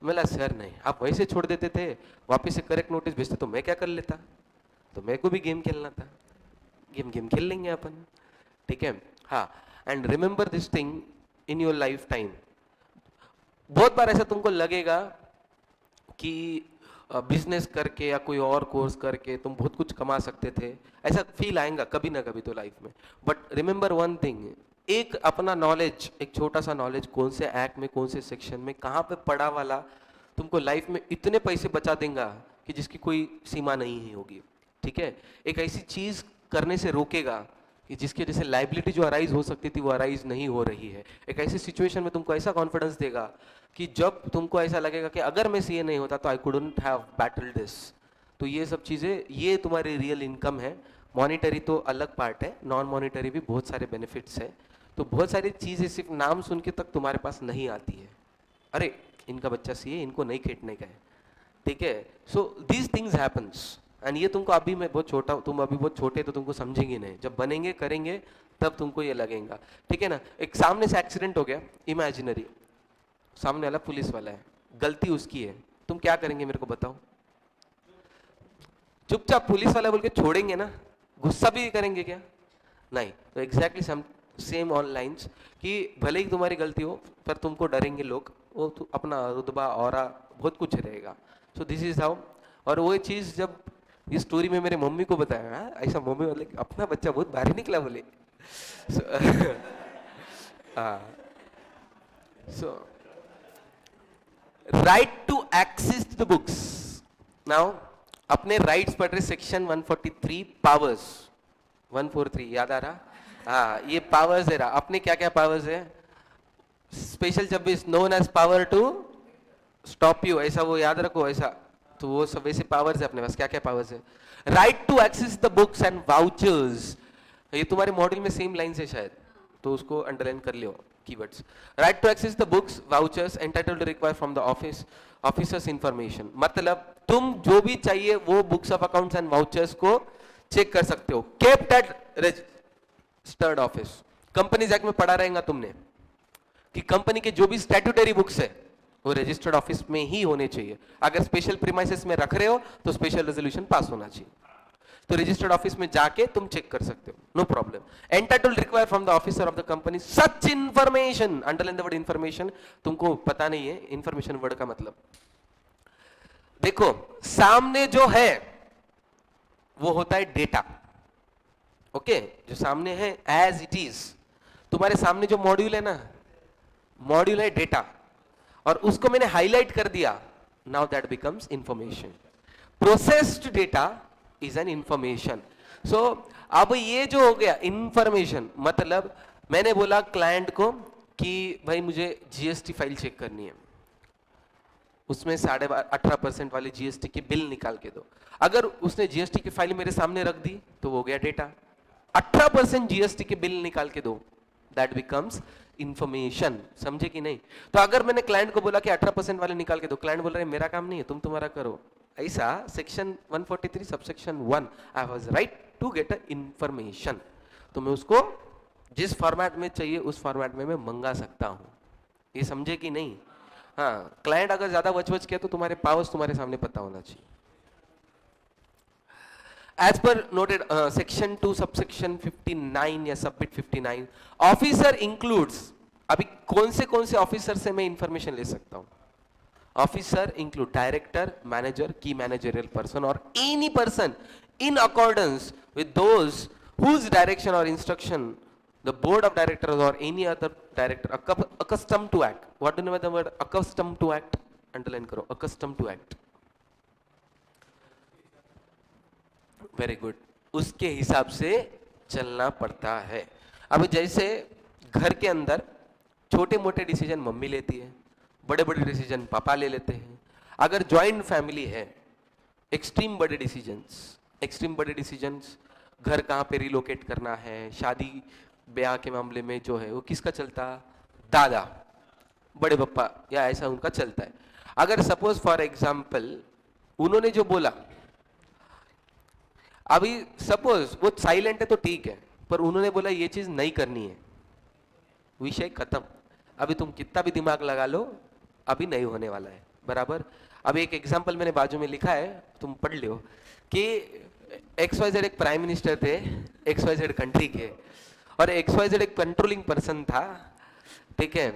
बोला सर नहीं, आप वैसे छोड़ देते थे, वापस से करेक्ट नोटिस भेजते तो मैं क्या कर लेता। तो मेरे को भी गेम खेलना था, गेम खेल लेंगे अपन। ठीक है हाँ, and remember this thing in your life time. बहुत बार ऐसा तुमको लगेगा कि बिजनेस करके या कोई और कोर्स करके तुम बहुत कुछ कमा सकते थे, ऐसा फील आएगा कभी ना कभी तो लाइफ में। बट रिमेंबर वन थिंग, एक अपना नॉलेज, एक छोटा सा नॉलेज कौन से एक्ट में, कौन से सेक्शन में, कहाँ पे पढ़ा वाला तुमको लाइफ में इतने पैसे बचा देगा कि जिसकी कोई सीमा नहीं ही होगी। ठीक है, एक ऐसी चीज करने से रोकेगा कि जिसकी वजह से लाइबिलिटी जो अराइज हो सकती थी वो अराइज नहीं हो रही है। एक ऐसी सिचुएशन में तुमको ऐसा कॉन्फिडेंस देगा कि जब तुमको ऐसा लगेगा कि अगर मैं सीए नहीं होता तो I couldn't have battle this. तो ये सब चीजें, ये तुम्हारी रियल इनकम है। मॉनिटरी तो अलग पार्ट है, नॉन मॉनिटरी भी बहुत सारे बेनिफिट्स है। तो बहुत सारी चीजें सिर्फ नाम सुन के तक तुम्हारे पास नहीं आती है, अरे इनका बच्चा सीए, इनको नहीं खेटने का है। ठीक है, so these things happens and ये तुमको अभी मैं बहुत छोटा, तुम अभी बहुत छोटे तो तुमको समझेंगे नहीं, जब बनेंगे करेंगे तब तुमको ये लगेगा। ठीक है ना, एक सामने से एक्सीडेंट हो गया इमेजिनरी, सामने वाला पुलिस वाला है, गलती उसकी है, तुम क्या करेंगे मेरे को बताओ? चुपचाप पुलिस वाला बोल के छोड़ेंगे ना? गुस्सा भी करेंगे क्या? नहीं। तो एग्जैक्टली सेम ऑन लाइन्स कि भले ही तुम्हारी गलती हो पर तुमको डरेंगे लोग, वो तो अपना रुतबा औरा बहुत कुछ रहेगा। So this is how. और वो चीज जब इस स्टोरी में मेरे मम्मी को बताया, ऐसा मम्मी बोले अपना बच्चा बहुत भारी निकला बोले। So right to access the books. Now अपने राइट्स पढ़ रहे, सेक्शन 143 पावर्स, 143 याद आ रहा? हाँ, ये पावर्स दे रहा। अपने क्या क्या पावर्स है? Special 26 known as power to stop you, ऐसा वो याद रखो ऐसा। तो वो सब वैसे पावर्स है अपने पास। क्या क्या पावर्स है? Right to access the books and vouchers, ये तुम्हारे मॉड्यूल में सेम लाइन से शायद, तो उसको अंडरलाइन कर लियो keywords. Right to access the books vouchers entitled to require from the officers information, मतलब तुम जो भी चाहिए वो books of accounts and vouchers को चेक कर सकते हो। Kept at registered office, companies act में पढ़ा रहेगा तुमने कि कंपनी के जो भी स्टैट्यूटरी बुक्स है वो रजिस्टर्ड ऑफिस में ही होने चाहिए। अगर स्पेशल प्रीमाइसेस में रख रहे हो तो स्पेशल रेजोल्यूशन पास होना चाहिए। तो रजिस्टर्ड ऑफिस में जाके तुम चेक कर सकते हो, no problem. Entitled require from the officer of the company such information, underline the word information. तुमको पता नहीं है इंफॉर्मेशन वर्ड का मतलब, देखो सामने जो है वो होता है डेटा। ओके, जो सामने है एज इट इज, तुम्हारे सामने जो मॉड्यूल है ना, मॉड्यूल है डेटा, और उसको मैंने हाईलाइट कर दिया, now that becomes information. Processed data is an information. So अब ये जो हो गया इंफॉर्मेशन, मतलब मैंने बोला क्लाइंट को कि भाई मुझे जीएसटी फाइल चेक करनी है, उसमें 18.5% वाली जीएसटी की बिल निकाल के दो। अगर उसने जीएसटी की फाइल मेरे सामने रख दी तो वो गया डेटा। 18% जीएसटी के बिल निकाल के दो, दैट बिकम्स इंफॉर्मेशन। समझे कि नहीं? तो अगर मैंने क्लाइंट को बोला कि 18% वाले निकाल के दो, क्लाइंट बोल रहे हैं मेरा काम नहीं है, तुम तुम्हारा करो, ऐसा section 143 subsection 1 I was right to get a information. तो मैं उसको जिस फॉर्मेट में चाहिए उस फॉर्मेट में मैं मंगा सकता हूं। ये समझे कि नहीं? हाँ, क्लाइंट अगर ज्यादा वच किया तो तुम्हारे पावर्स तुम्हारे सामने पता होना चाहिए। As per noted section 2 subsection 59 या subbit 59, ऑफिसर इंक्लूड्स, अभी कौन से ऑफिसर से मैं इंफॉर्मेशन ले सकता हूं? ऑफिसर इंक्लूड डायरेक्टर, मैनेजर, की मैनेजरियल पर्सन और any person in accordance with those whose direction or instruction the board of directors or any other director accustomed to act. What do you know by the word accustomed to act? Underline करो, accustomed to act. Very good, उसके हिसाब से चलना पड़ता है। अब जैसे घर के अंदर छोटे मोटे डिसीजन मम्मी लेती है, बड़े बड़े डिसीजन पापा ले लेते हैं। अगर ज्वाइंट फैमिली है, एक्सट्रीम बड़े डिसीजंस, घर कहाँ पे रिलोकेट करना है, शादी ब्याह के मामले में जो है वो किसका चलता? दादा, बड़े पप्पा या ऐसा उनका चलता है। अगर सपोज फॉर एग्जाम्पल उन्होंने जो बोला, अभी सपोज वो साइलेंट है तो ठीक है, पर उन्होंने बोला ये चीज नहीं करनी है, विषय खत्म। अभी तुम कितना भी दिमाग लगा लो, अभी नहीं होने वाला है, बराबर। अब एक एग्जांपल मैंने बाजू में लिखा है, तुम पढ़ लो कि XYZ एक प्राइम मिनिस्टर थे XYZ कंट्री के, और XYZ एक कंट्रोलिंग पर्सन था, ठीक है।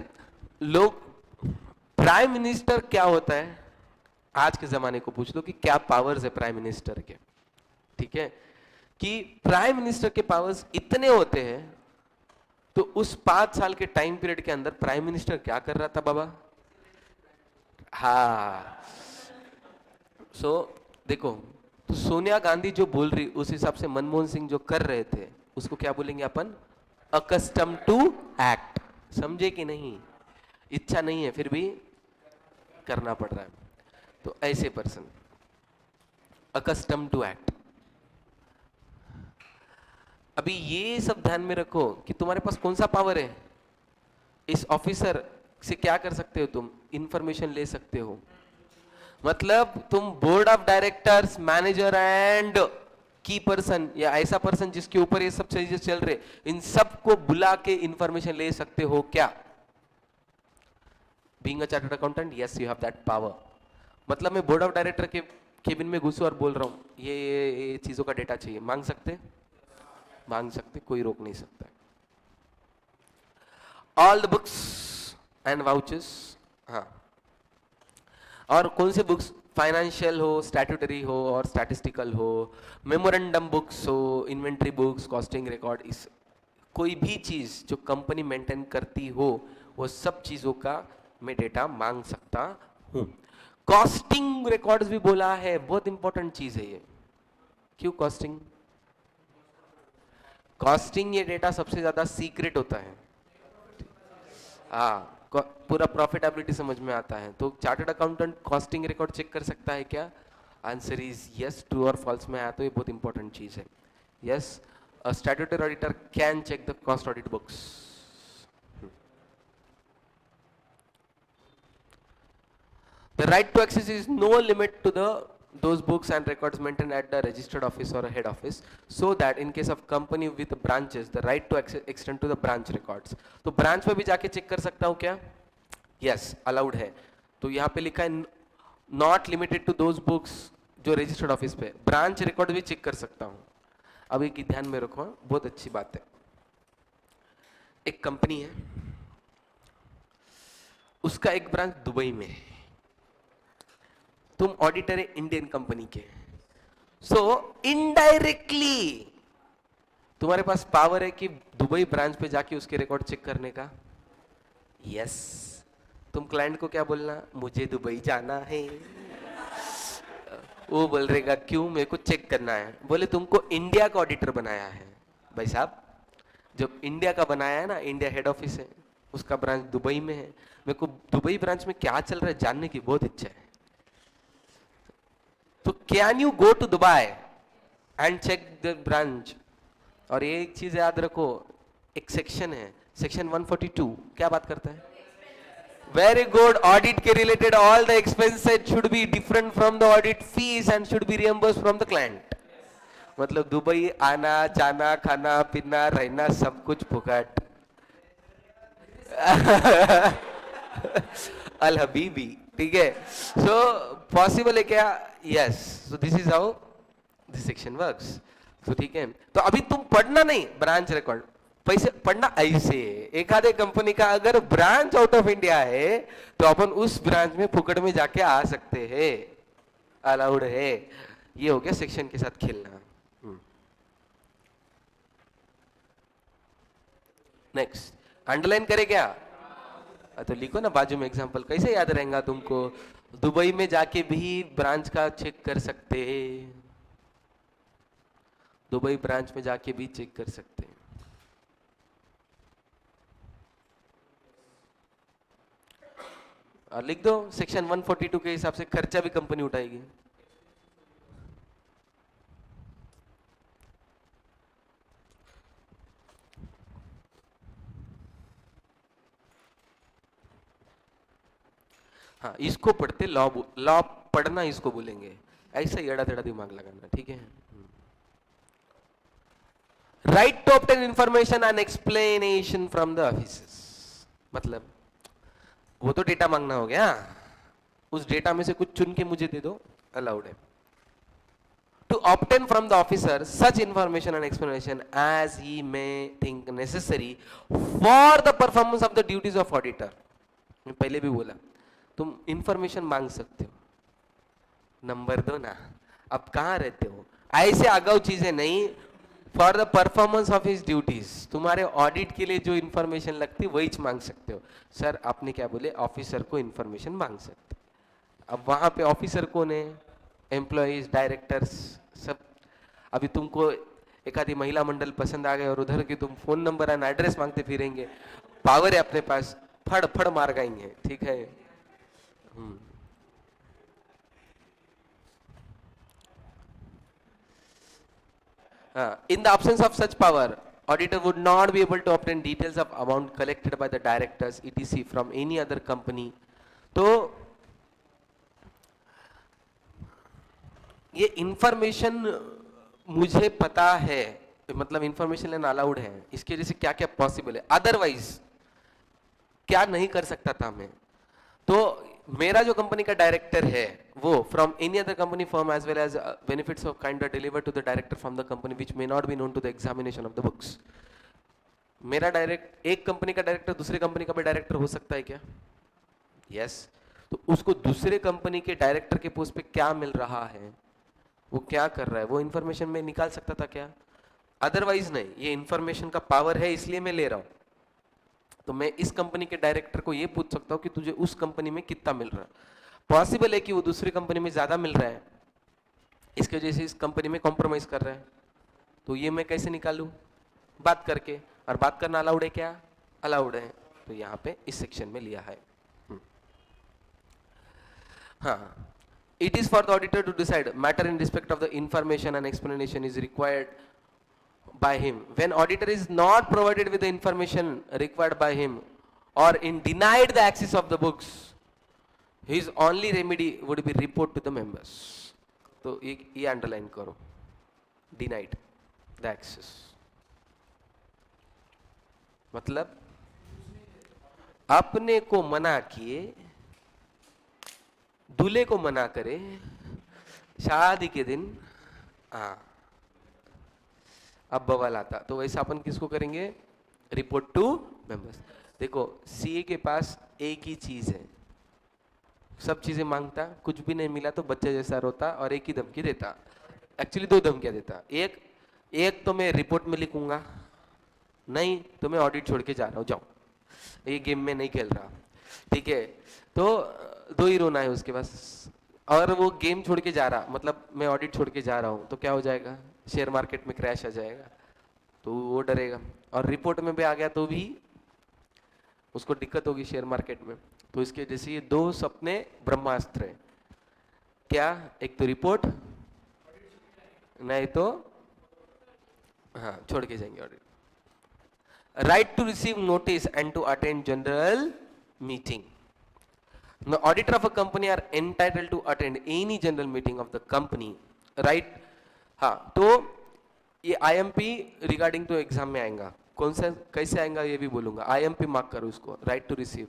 लोग, प्राइम मिनिस्टर क्या होता है आज के जमाने को पूछ लो कि क्या पावर्स है प्राइम मिनिस्टर के, ठीक है, कि प्राइम मिनिस्टर के पावर्स इतने होते हैं। तो उस 5 साल के टाइम पीरियड के अंदर प्राइम मिनिस्टर क्या कर रहा था बाबा? हाँ, देखो, तो सोनिया गांधी जो बोल रही उस हिसाब से मनमोहन सिंह जो कर रहे थे उसको क्या बोलेंगे अपन? Accustomed to act. समझे कि नहीं? इच्छा नहीं है फिर भी करना पड़ रहा है, तो ऐसे पर्सन अकस्टम टू एक्ट। अभी ये सब ध्यान में रखो कि तुम्हारे पास कौन सा पावर है। इस ऑफिसर से क्या कर सकते हो? तुम इंफॉर्मेशन ले सकते हो, मतलब तुम board of directors, manager and की पर्सन या ऐसा पर्सन जिसके ऊपर ये सब चीजें चल रहे, इन सब को बुला के इंफॉर्मेशन ले सकते हो क्या? Being a chartered accountant, yes you have that power. मतलब मैं बोर्ड ऑफ डायरेक्टर के केबिन में घुसूं और बोल रहा हूं ये चीजों का डेटा चाहिए, मांग सकते? मांग सकते, कोई रोक नहीं सकता। All the books and vouchers, हाँ, और कौन से बुक्स? फाइनेंशियल हो, स्टैट्यूटरी हो और स्टैटिस्टिकल हो, मेमोरेंडम बुक्स हो, इन्वेंट्री बुक्स, कॉस्टिंग रिकॉर्ड, इस कोई भी चीज जो कंपनी मेंटेन करती हो वो सब चीजों का मैं डेटा मांग सकता हूं। कॉस्टिंग रिकॉर्ड्स भी बोला है, बहुत इंपॉर्टेंट चीज है ये। क्यों कॉस्टिंग? कॉस्टिंग ये डेटा सबसे ज्यादा सीक्रेट होता है। हाँ, पूरा प्रॉफिटेबिलिटी समझ में आता है, तो chartered accountant costing record check कर सकता है क्या? Answer is yes. ट्रू और फॉल्स में आया तो ये बहुत इंपॉर्टेंट चीज है। Yes, a statutory auditor can check the cost audit books. The right to access is no limit to those books and records maintained at the registered office or a head office, so that in case of company with branches, the right to access extend to the branch records. तो branch पे भी जाके check कर सकता हूँ क्या? Yes, allowed है। तो यहाँ पे लिखा है not limited to those books जो रजिस्टर्ड ऑफिस पे, ब्रांच रिकॉर्ड भी चेक कर सकता हूँ। अब एक ध्यान में रखो, बहुत अच्छी बात है। एक कंपनी है, उसका एक ब्रांच दुबई में है, तुम ऑडिटर है इंडियन कंपनी के, सो इनडायरेक्टली तुम्हारे पास पावर है कि दुबई ब्रांच पे जाके उसके रिकॉर्ड चेक करने का। यस, तुम क्लाइंट को क्या बोलना? मुझे दुबई जाना है। वो बोल रहेगा क्यों? मेरे को चेक करना है। बोले तुमको इंडिया का ऑडिटर बनाया है। भाई साहब, जब इंडिया का बनाया है ना, इंडिया हेड ऑफिस है, उसका ब्रांच दुबई में है, मेरे को दुबई ब्रांच में क्या चल रहा है जानने की बहुत इच्छा है। तो can you go to Dubai and check the branch? और ये एक चीज याद रखो, एक सेक्शन है, सेक्शन 142 क्या बात करता है? वेरी गुड, ऑडिट के related all the expenses should be different from the audit fees and should be reimburse from the client. मतलब दुबई आना जाना खाना पीना रहना सब कुछ फुकट। अल हबीबी, ठीक है। सो पॉसिबल है क्या? Yes, so this is how this section works. तो ठीक है, तो अभी तुम पढ़ना नहीं ब्रांच रिकॉर्ड, पैसे पढ़ना ऐसे। एक आधे कंपनी का अगर ब्रांच आउट ऑफ इंडिया है तो अपन उस ब्रांच में फुकट में जाके आ सकते हैं, अलाउड है। ये हो गया सेक्शन के साथ खेलना। नेक्स्ट, अंडरलाइन करे क्या? तो लिखो ना बाजू में एग्जांपल, कैसे याद रहेगा तुमको? दुबई में जाके भी ब्रांच का चेक कर सकते हैं, दुबई ब्रांच में जाके भी चेक कर सकते हैं। और लिख दो सेक्शन 142 के हिसाब से खर्चा भी कंपनी उठाएगी। हाँ, इसको पढ़ते लॉ, लॉ पढ़ना इसको बोलेंगे, ऐसा एड़ा तेड़ा दिमाग लगाना, ठीक है। Right to obtain information and explanation from the officers, मतलब वो तो डेटा मांगना हो गया, उस डेटा में से कुछ चुन के मुझे दे दो, अलाउड है। To obtain from the officer such information and explanation as he may think necessary for the performance of the duties of auditor. मैं पहले भी बोला, तुम इंफॉर्मेशन मांग सकते हो, नंबर दो ना, अब कहाँ रहते हो, ऐसे अगाऊ चीजें नहीं। For the performance of his duties, तुम्हारे ऑडिट के लिए जो इंफॉर्मेशन लगती है वही मांग सकते हो। सर आपने क्या बोले, ऑफिसर को इंफॉर्मेशन मांग सकते। अब वहां पे ऑफिसर कौन है? एम्प्लॉइज, डायरेक्टर्स, सब। अभी तुमको एक आधी महिला मंडल पसंद आ गए और उधर के तुम फोन नंबर एंड एड्रेस मांगते फिरेंगे, पावर है अपने पास, फड़ फड़ मार गएंगे, ठीक है। In the absence of such power, auditor would not be able to obtain details of amount collected by the directors etc from any other company. तो ये इंफॉर्मेशन मुझे पता है, मतलब इंफॉर्मेशन लेना अलाउड है, इसकी वजह से क्या क्या पॉसिबल है, अदरवाइज क्या नहीं कर सकता था मैं। तो मेरा जो कंपनी का डायरेक्टर है वो from any other company firm as well as benefits of kind are delivered to the director from the company which may not be known to the examination of the books. मेरा direct, एक company का director दूसरे company का भी director हो सकता है क्या? यस। तो उसको दूसरे कंपनी के डायरेक्टर के पोस्ट पे क्या मिल रहा है, वो क्या कर रहा है, वो इंफॉर्मेशन में निकाल सकता था क्या? अदरवाइज नहीं, ये इंफॉर्मेशन का पावर है इसलिए मैं ले रहा हूं। तो मैं इस कंपनी के डायरेक्टर को ये पूछ सकता हूं कि तुझे उस कंपनी में कितना मिल रहा है। पॉसिबल है कि वो दूसरी कंपनी में ज्यादा मिल रहा है, इसकी वजह से इस कंपनी में कॉम्प्रोमाइज कर रहा है। तो ये मैं कैसे निकालूं? बात करके, और बात करना अलाउड है क्या? अलाउड है। तो यहाँ पे इस सेक्शन में लिया है। हाँ, it is for the auditor to decide matter in respect of the information and explanation is required by him. When auditor is not provided with the information required by him or in denied the access of the books, his only remedy would be report to the members. तो ये underline करो, denied the access मतलब अपने को मना किए, दूल्हे को मना करे, शादी के दिन हाँ अब बवाल आता, तो वैसा अपन किसको करेंगे? Report to members. देखो सीए के पास एक ही चीज है, सब चीजें मांगता, कुछ भी नहीं मिला तो बच्चे जैसा रोता और एक ही धमकी देता। एक्चुअली दो धमकियां देता, एक तो मैं रिपोर्ट में लिखूंगा, नहीं तो मैं ऑडिट छोड़ के जा रहा हूं, जाओ ये गेम में नहीं खेल रहा, ठीक है। तो दो ही रोना है उसके पास। और वो गेम छोड़ के जा रहा, मतलब मैं ऑडिट छोड़ के जा रहा हूं, तो क्या हो जाएगा? शेयर मार्केट में क्रैश आ जाएगा, तो वो डरेगा। और रिपोर्ट में भी आ गया तो भी उसको दिक्कत होगी शेयर मार्केट में। तो इसके जैसे ये दो सपने ब्रह्मास्त्र है। क्या? एक तो रिपोर्ट, नहीं तो हाँ छोड़ के जाएंगे audit. Right to receive notice and to attend general meeting. The auditor of a company are entitled to attend any general meeting of the company, right? हाँ, तो ये IMP रिगार्डिंग तो एग्जाम में आएगा. कौन सा कैसे आएगा ये भी बोलूंगा. IMP मार्क करो उसको. Right to receive.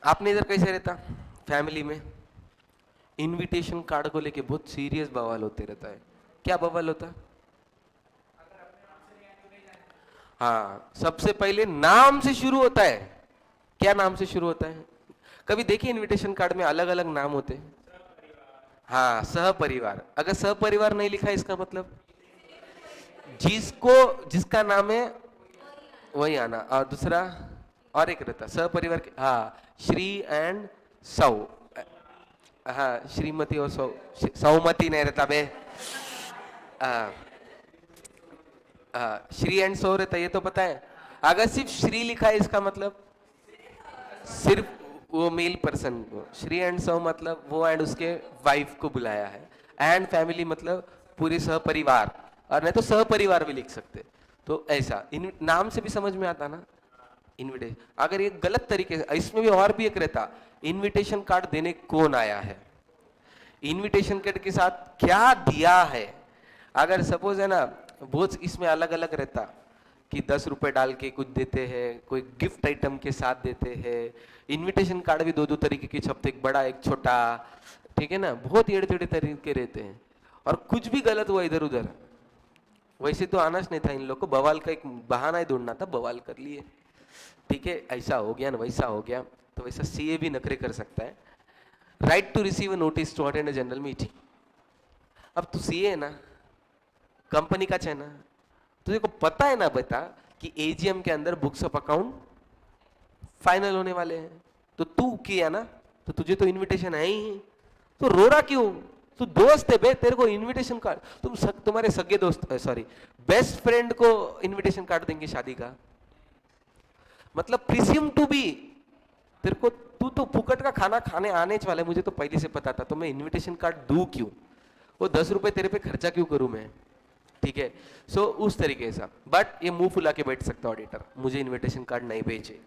आपने इधर कैसे रहता फैमिली में? इनविटेशन कार्ड को लेके बहुत सीरियस बवाल होते रहता है. क्या बवाल होता? हाँ, सबसे पहले नाम से शुरू होता है. क्या नाम से शुरू होता है? कभी देखिए इनविटेशन कार्ड में अलग अलग नाम होते हैं. हाँ, सहपरिवार. अगर सहपरिवार नहीं लिखा है इसका मतलब जिसका नाम है वही आना. और दूसरा और एक रहता सहपरिवार के. हाँ, श्री एंड सौ. हाँ, श्रीमती और सौमती नहीं रहता बे. श्री एंड सौ रहता, ये तो पता है. अगर सिर्फ श्री लिखा है इसका मतलब सिर्फ वो मेल पर्सन को. श्री एंड सौ मतलब वो एंड उसके वाइफ को बुलाया है. एंड फैमिली मतलब पूरे सहपरिवार. और नहीं तो सहपरिवार भी लिख सकते. तो ऐसा नाम से भी समझ में आता ना इनविटेशन. अगर ये गलत तरीके से, इसमें भी और भी एक रहता, इनविटेशन कार्ड देने कौन आया है, इनविटेशन कार्ड के साथ क्या दिया है. अगर सपोज है ना, बहुत इसमें अलग अलग रहता कि 10 रुपए डाल के कुछ देते हैं, कोई गिफ्ट आइटम के साथ देते हैं. इनविटेशन कार्ड भी दो दो तरीके के छपते, एक बड़ा एक छोटा, ठीक है ना. बहुत टेढ़े टेढ़े तरीके रहते हैं. और कुछ भी गलत हुआ इधर उधर, वैसे तो आना नहीं था इन लोग को. बवाल का एक बहाना ही ढूंढना था, बवाल कर लिए. ठीक है, ऐसा हो गया ना वैसा हो गया. तो वैसा सीए भी नखरे कर सकता है. Right to receive notice to attend a general meeting. अब तू सीए है ना, कंपनी का है ना, तुझे को पता है ना बेटा कि एजीएम के अंदर बुक्स ऑफ अकाउंट फाइनल होने वाले हैं. तो तू किया ना, तो तुझे तो इनविटेशन है ही. तो रो रहा क्यों? तू दोस्त है बे, तेरे को इनविटेशन कार्ड, तुम्हारे सगे दोस्त, सॉरी बेस्ट फ्रेंड को इनविटेशन कार्ड देंगे शादी का. मतलब प्रिज्यूम टू बी, तेरे को तू तो फुकट का खाना खाने आने वाला है, मुझे तो पहले से पता था. तो मैं इनविटेशन कार्ड दूं क्यों? वो 10 रुपए तेरे पे खर्चा क्यों करूं मैं? ठीक है. सो उस तरीके से. बट ये मुंह फुला के बैठ सकता ऑडिटर, मुझे इनविटेशन कार्ड नहीं भेजे.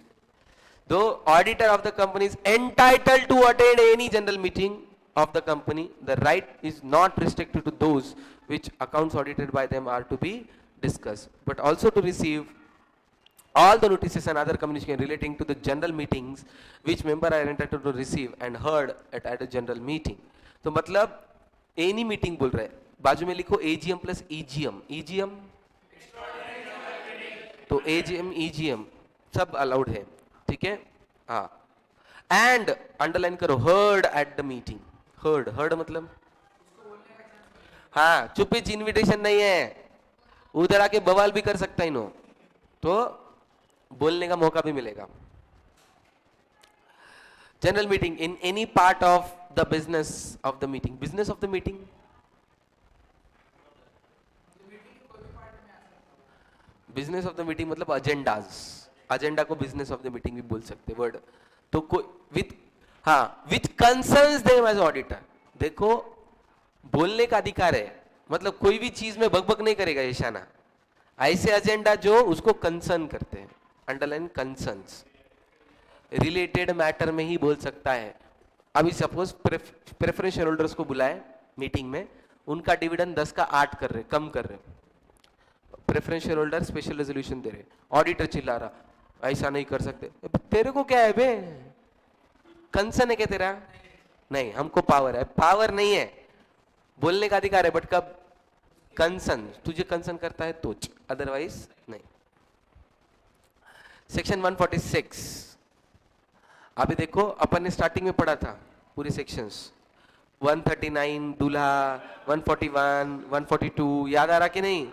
The auditor of the company is entitled to attend any general meeting of the company. The right is not restricted to those which accounts audited by them are to be discussed, but also to receive all the notices and other communication relating to the general meetings which member are entitled to receive and heard at a general meeting. तो मतलब any meeting बोल रहे हैं, बाजू में लिखो AGM plus EGM. EGM तो AGM EGM सब अलाउड है. ठीक है. हाँ, एंड अंडरलाइन करो heard at the meeting. Heard मतलब हाँ, चुपीच इनविटेशन नहीं है. उधर आके बवाल भी कर सकता है नो, तो बोलने का मौका भी मिलेगा. General meeting in any part of the business of the meeting. Business of the meeting, business of the meeting मतलब अजेंडाज. अजेंडा को बिजनेस ऑफ द मीटिंग भी बोल सकते वर्ड. तो कोई विथ हाँ विच कंसर्न्स देम एज ऑडिटर. देखो बोलने का अधिकार है, मतलब कोई भी चीज में बकबक नहीं करेगा ईशाना. ऐसे एजेंडा जो उसको कंसर्न करते हैं, अंडरलाइन कंसर्न्स, रिलेटेड मैटर में ही बोल सकता है. अभी सपोज प्रेफरेंस शेयर होल्डर्स को बुलाए मीटिंग में, उनका डिविडेंड 10 का 8 कर रहे, कम कर रहे. Preference share holder special resolution दे रहे, ऑडिटर चिल्ला रहा ऐसा नहीं कर सकते. तेरे को क्या है बे, कंसर्न है क्या तेरा? नहीं, हमको पावर है. पावर नहीं है, बोलने का अधिकार है, बट कब कंसर्न, तुझे कंसर्न करता है तो, अदरवाइज नहीं. सेक्शन 146 अभी देखो, अपन ने स्टार्टिंग में पढ़ा था पूरे सेक्शंस. 139 दूल्हा, 141, 142 याद आ रहा कि नहीं?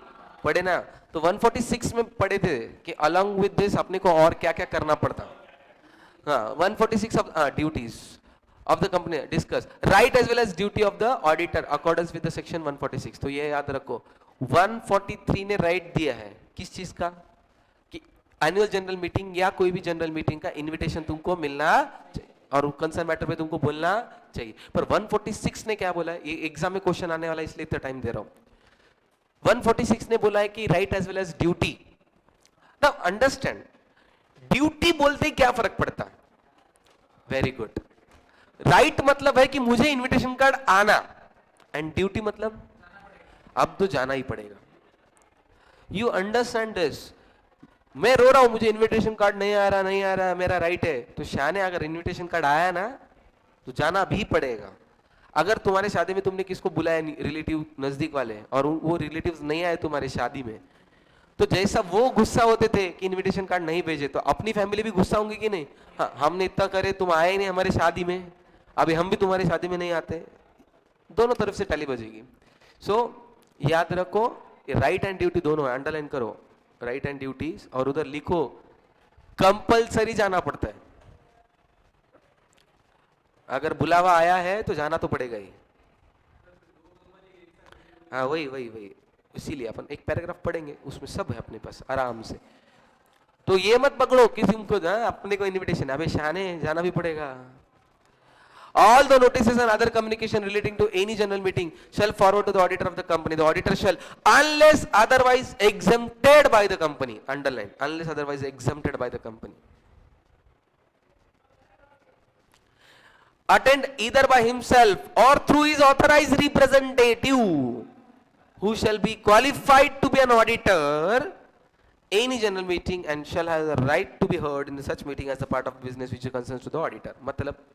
पढ़े ना. तो 146 में पढ़े थे कि अलॉन्ग विद दिस अपने को और क्या क्या करना पड़ता. हाँ, 146 of duties of the company discuss right as well as duty of the auditor accordance with the section 146. तो ये याद रखो, 143 ने राइट दिया है किस चीज का, कि एनुअल जनरल मीटिंग या कोई भी जनरल मीटिंग का इनविटेशन तुमको मिलना चाहिए और कंसर्न मैटर पे तुमको बोलना चाहिए। पर 146 ने क्या बोला है, ये एग्जाम में क्वेश्चन आने वाला है इसलिए इतना टाइम दे रहा हूं। 146 ने बोला है कि right as well as duty. Now understand, duty बोलते ही क्या फर्क पड़ता है? Very good. राइट मतलब है कि मुझे इनविटेशन कार्ड आना, एंड ड्यूटी मतलब अब तो जाना ही पड़ेगा। You understand this? मैं रो रहा हूं मुझे इनविटेशन कार्ड नहीं आ रहा, मेरा राइट है, तो शाने अगर इनविटेशन कार्ड आया ना तो जाना भी पड़ेगा। अगर तुम्हारे शादी में तुमने किसको बुलाया रिलेटिव नजदीक वाले और वो रिलेटिव्स नहीं आए तुम्हारे शादी में, तो जैसा वो गुस्सा होते थे कि इनविटेशन कार्ड नहीं भेजे, तो अपनी फैमिली भी गुस्सा होंगी कि नहीं? हाँ, हमने इतना करे, तुम आए नहीं हमारे शादी में, अभी हम भी तुम्हारे शादी में नहीं आते। दोनों तरफ से टैली बजेगी। सो याद रखो, राइट एंड ड्यूटी दोनों है, अंडरलाइन करो राइट एंड ड्यूटी, और उधर लिखो कंपलसरी जाना पड़ता है। अगर बुलावा आया है तो जाना तो पड़ेगा ही। हाँ वही वही वही, इसीलिए अपन एक पैराग्राफ पढ़ेंगे, उसमें सब है अपने पास आराम से। तो ये मत पकड़ो किसी को, अपने को इनविटेशन, अबे शाने जाना भी पड़ेगा। All the notices and other communication relating to any general meeting shall forward to the auditor of the company. The auditor shall, unless otherwise exempted by the company, underline, unless otherwise exempted by the company, attend either by himself or through his authorized representative, who shall be qualified to be an auditor, any general meeting, and shall have the right to be heard in such meeting as a part of business which concerns to the auditor. मतलब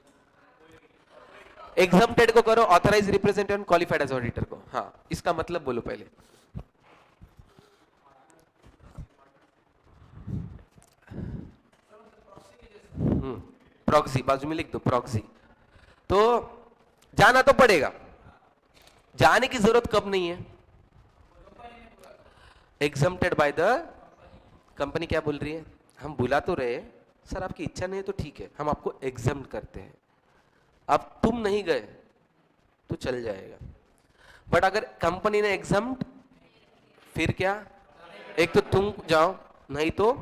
exempted को करो, authorise representative, qualified as auditor को। हाँ, इसका मतलब बोलो पहले। Proxy बाजू में लिख दो, प्रॉक्सी। तो जाना तो पड़ेगा, जाने की जरूरत कब नहीं है? Exempted by the company. क्या बोल रही है? हम बुला तो रहे सर, आपकी इच्छा नहीं है तो ठीक है, हम आपको एग्जम्प्ट करते हैं। अब तुम नहीं गए तो चल जाएगा, बट अगर कंपनी ने एग्जम्प्ट, फिर क्या? एक तो तुम जाओ, नहीं तो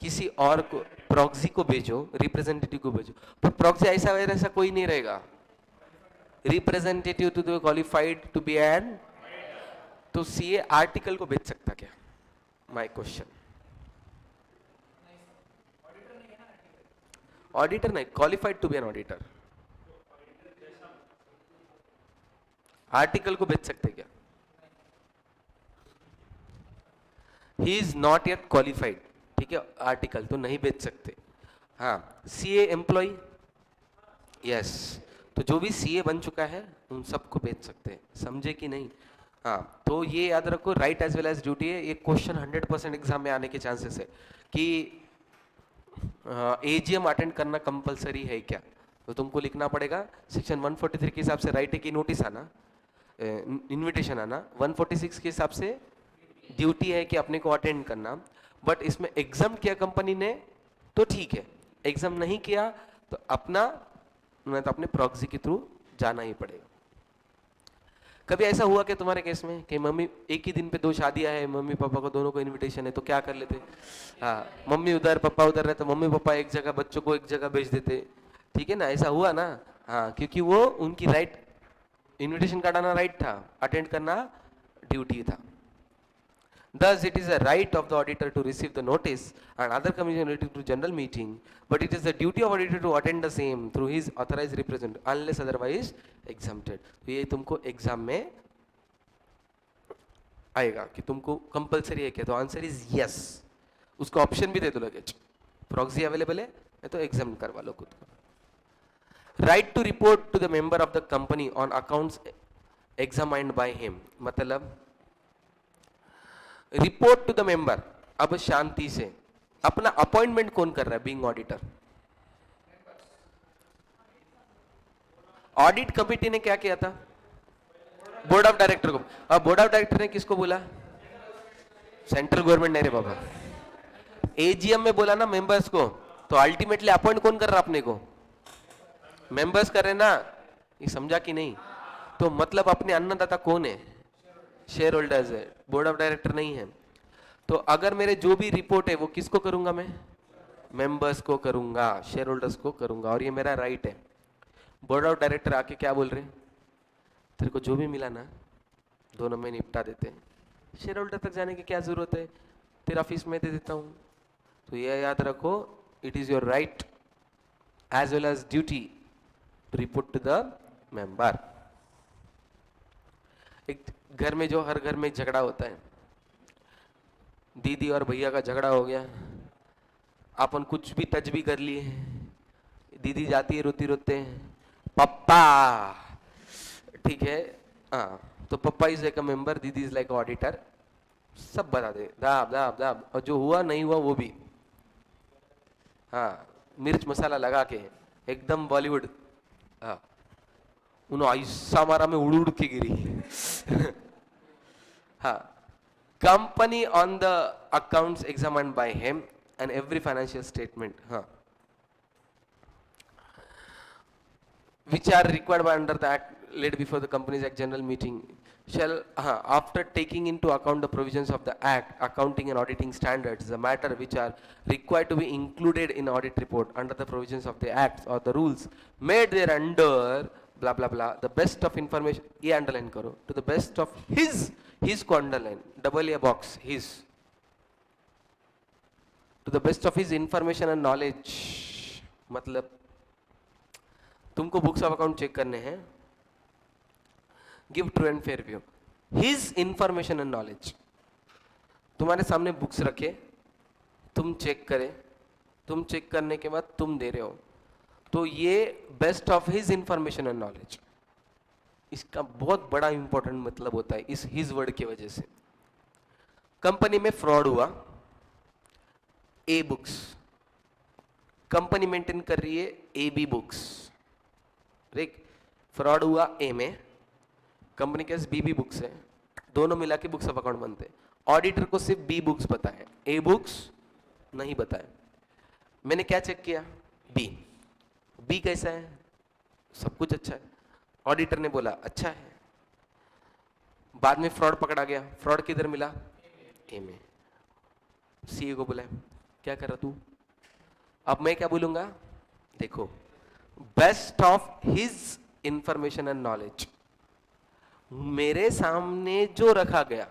किसी और को, प्रॉक्सी को भेजो, रिप्रेजेंटेटिव को भेजो। पर प्रॉक्सी ऐसा कोई नहीं रहेगा, representative to qualified to be an, तो सीए आर्टिकल को भेज सकता क्या? My question. ऑडिटर नहीं, qualified to be an auditor. Article को भेज सकते क्या? He is not yet qualified, ठीक है, आर्टिकल तो नहीं भेज सकते। हाँ, सीए एम्प्लॉय, यस, तो जो भी सीए बन चुका है उन सबको भेज सकते हैं, समझे कि नहीं? हाँ, तो ये याद रखो, right as well as duty है। ये क्वेश्चन 100% एग्जाम में आने के चांसेस है कि एजीएम अटेंड करना कंपलसरी है क्या? तो तुमको लिखना पड़ेगा सेक्शन 143 के हिसाब से राइट है कि नोटिस आना, इनविटेशन आना, 146 के हिसाब से ड्यूटी है कि अपने को अटेंड करना। बट इसमें एग्जाम किया कंपनी ने तो ठीक है, एग्जाम नहीं किया तो अपने प्रॉक्सी के थ्रू जाना ही पड़ेगा। कभी ऐसा हुआ कि तुम्हारे केस में कि मम्मी, एक ही दिन पे 2 शादियां है, मम्मी पापा को दोनों को इनविटेशन है, तो क्या कर लेते? हाँ, मम्मी उधर पापा उधर रहते, मम्मी पापा एक जगह, बच्चों को एक जगह भेज देते, ठीक है ना? ऐसा हुआ ना? हाँ, क्योंकि वो उनकी राइट, इनविटेशन कार्ड आना राइट था, अटेंड करना ड्यूटी था। Thus, it is a right of the auditor to receive the notice and other communication related to general meeting, but it is the duty of auditor to attend the same through his authorized representative unless otherwise exempted. तो ये तुमको exam में आएगा कि तुमको compulsory है क्या? तो आंसर इज यस। उसको ऑप्शन भी दे दो लगेज, प्रॉक्सी अवेलेबल है तो एग्जाम करवा लो खुद को। Right to report to the member of the company on accounts examined by him, मतलब रिपोर्ट टू द मेंबर। अब शांति से, अपना अपॉइंटमेंट कौन कर रहा है बीइंग ऑडिटर? ऑडिट कमिटी ने क्या किया था? बोर्ड ऑफ डायरेक्टर को। अब बोर्ड ऑफ डायरेक्टर ने किसको बोला? सेंट्रल गवर्नमेंट नहीं रे बाबा, एजीएम में बोला ना मेंबर्स को, तो अल्टीमेटली अपॉइंट कौन कर रहा अपने को? मेंबर्स कर रहे ना, ये समझा कि नहीं? तो मतलब अपने अन्नदाता कौन है? शेयर होल्डर्स है, बोर्ड ऑफ डायरेक्टर नहीं है। तो अगर मेरे जो भी रिपोर्ट है वो किसको करूंगा मैं? मेंबर्स को करूंगा, शेयर होल्डर्स को करूंगा, और ये मेरा राइट है। बोर्ड ऑफ डायरेक्टर आके क्या बोल रहे हैं? तेरे को जो भी मिला ना दोनों में निपटा देते हैं, शेयर होल्डर तक जाने की क्या जरूरत है, तेरा फीस मैं दे देता हूं। तो ये याद रखो, it is your right as well as duty to report to the member. एक घर में जो हर घर में झगड़ा होता है, दीदी और भैया का झगड़ा हो गया, अपन कुछ भी टच भी कर लिए, दीदी जाती है रोती रोते, पप्पा, ठीक है, हाँ, तो पप्पा इज लाइक अ मेंबर, दीदी इज लाइक ऑडिटर, सब बता दे दाब दाब दाब, और जो हुआ नहीं हुआ वो भी, हाँ, मिर्च मसाला लगा के एकदम बॉलीवुड। हाँ, उन्होंने ऐसा मारा में उड़ उड़ के गिरी। हाँ, company on the accounts examined by him and every financial statement, which are required by under the act laid before the company's act general meeting shall, after taking into account the provisions of the act, accounting and auditing standards, the matter which are required to be included in audit report under the provisions of the acts or the rules made thereunder, blah blah blah, the best of information, ये underline करो, to the best of his को underline, double A box, his, to the best of his information and knowledge, मतलब तुमको books of account check करने हैं, give true and fair view, his information and knowledge, तुम्हारे सामने books रखे, तुम check करे, तुम चेक करने के बाद तुम दे रहे हो, तो ये best of his information and knowledge, इसका बहुत बड़ा इंपॉर्टेंट मतलब होता है इस हिज वर्ड की वजह से। कंपनी में फ्रॉड हुआ, ए बुक्स, कंपनी मेंटेन कर रही है ए बी बुक्स, ठीक, फ्रॉड हुआ ए में, कंपनी के पास बी बी बुक्स है, दोनों मिला के बुक्स ऑफ अकाउंट बनते हैं। ऑडिटर को सिर्फ बी बुक्स पता है, ए बुक्स नहीं पता है। मैंने क्या चेक किया? बी, बी कैसा है? सब कुछ अच्छा है। ऑडिटर ने बोला अच्छा है, बाद में फ्रॉड पकड़ा गया, फ्रॉड किधर मिला? ए में। सीए को बोला क्या कर रहा तू? अब मैं क्या बोलूंगा? देखो, best of his information and knowledge, मेरे सामने जो रखा गया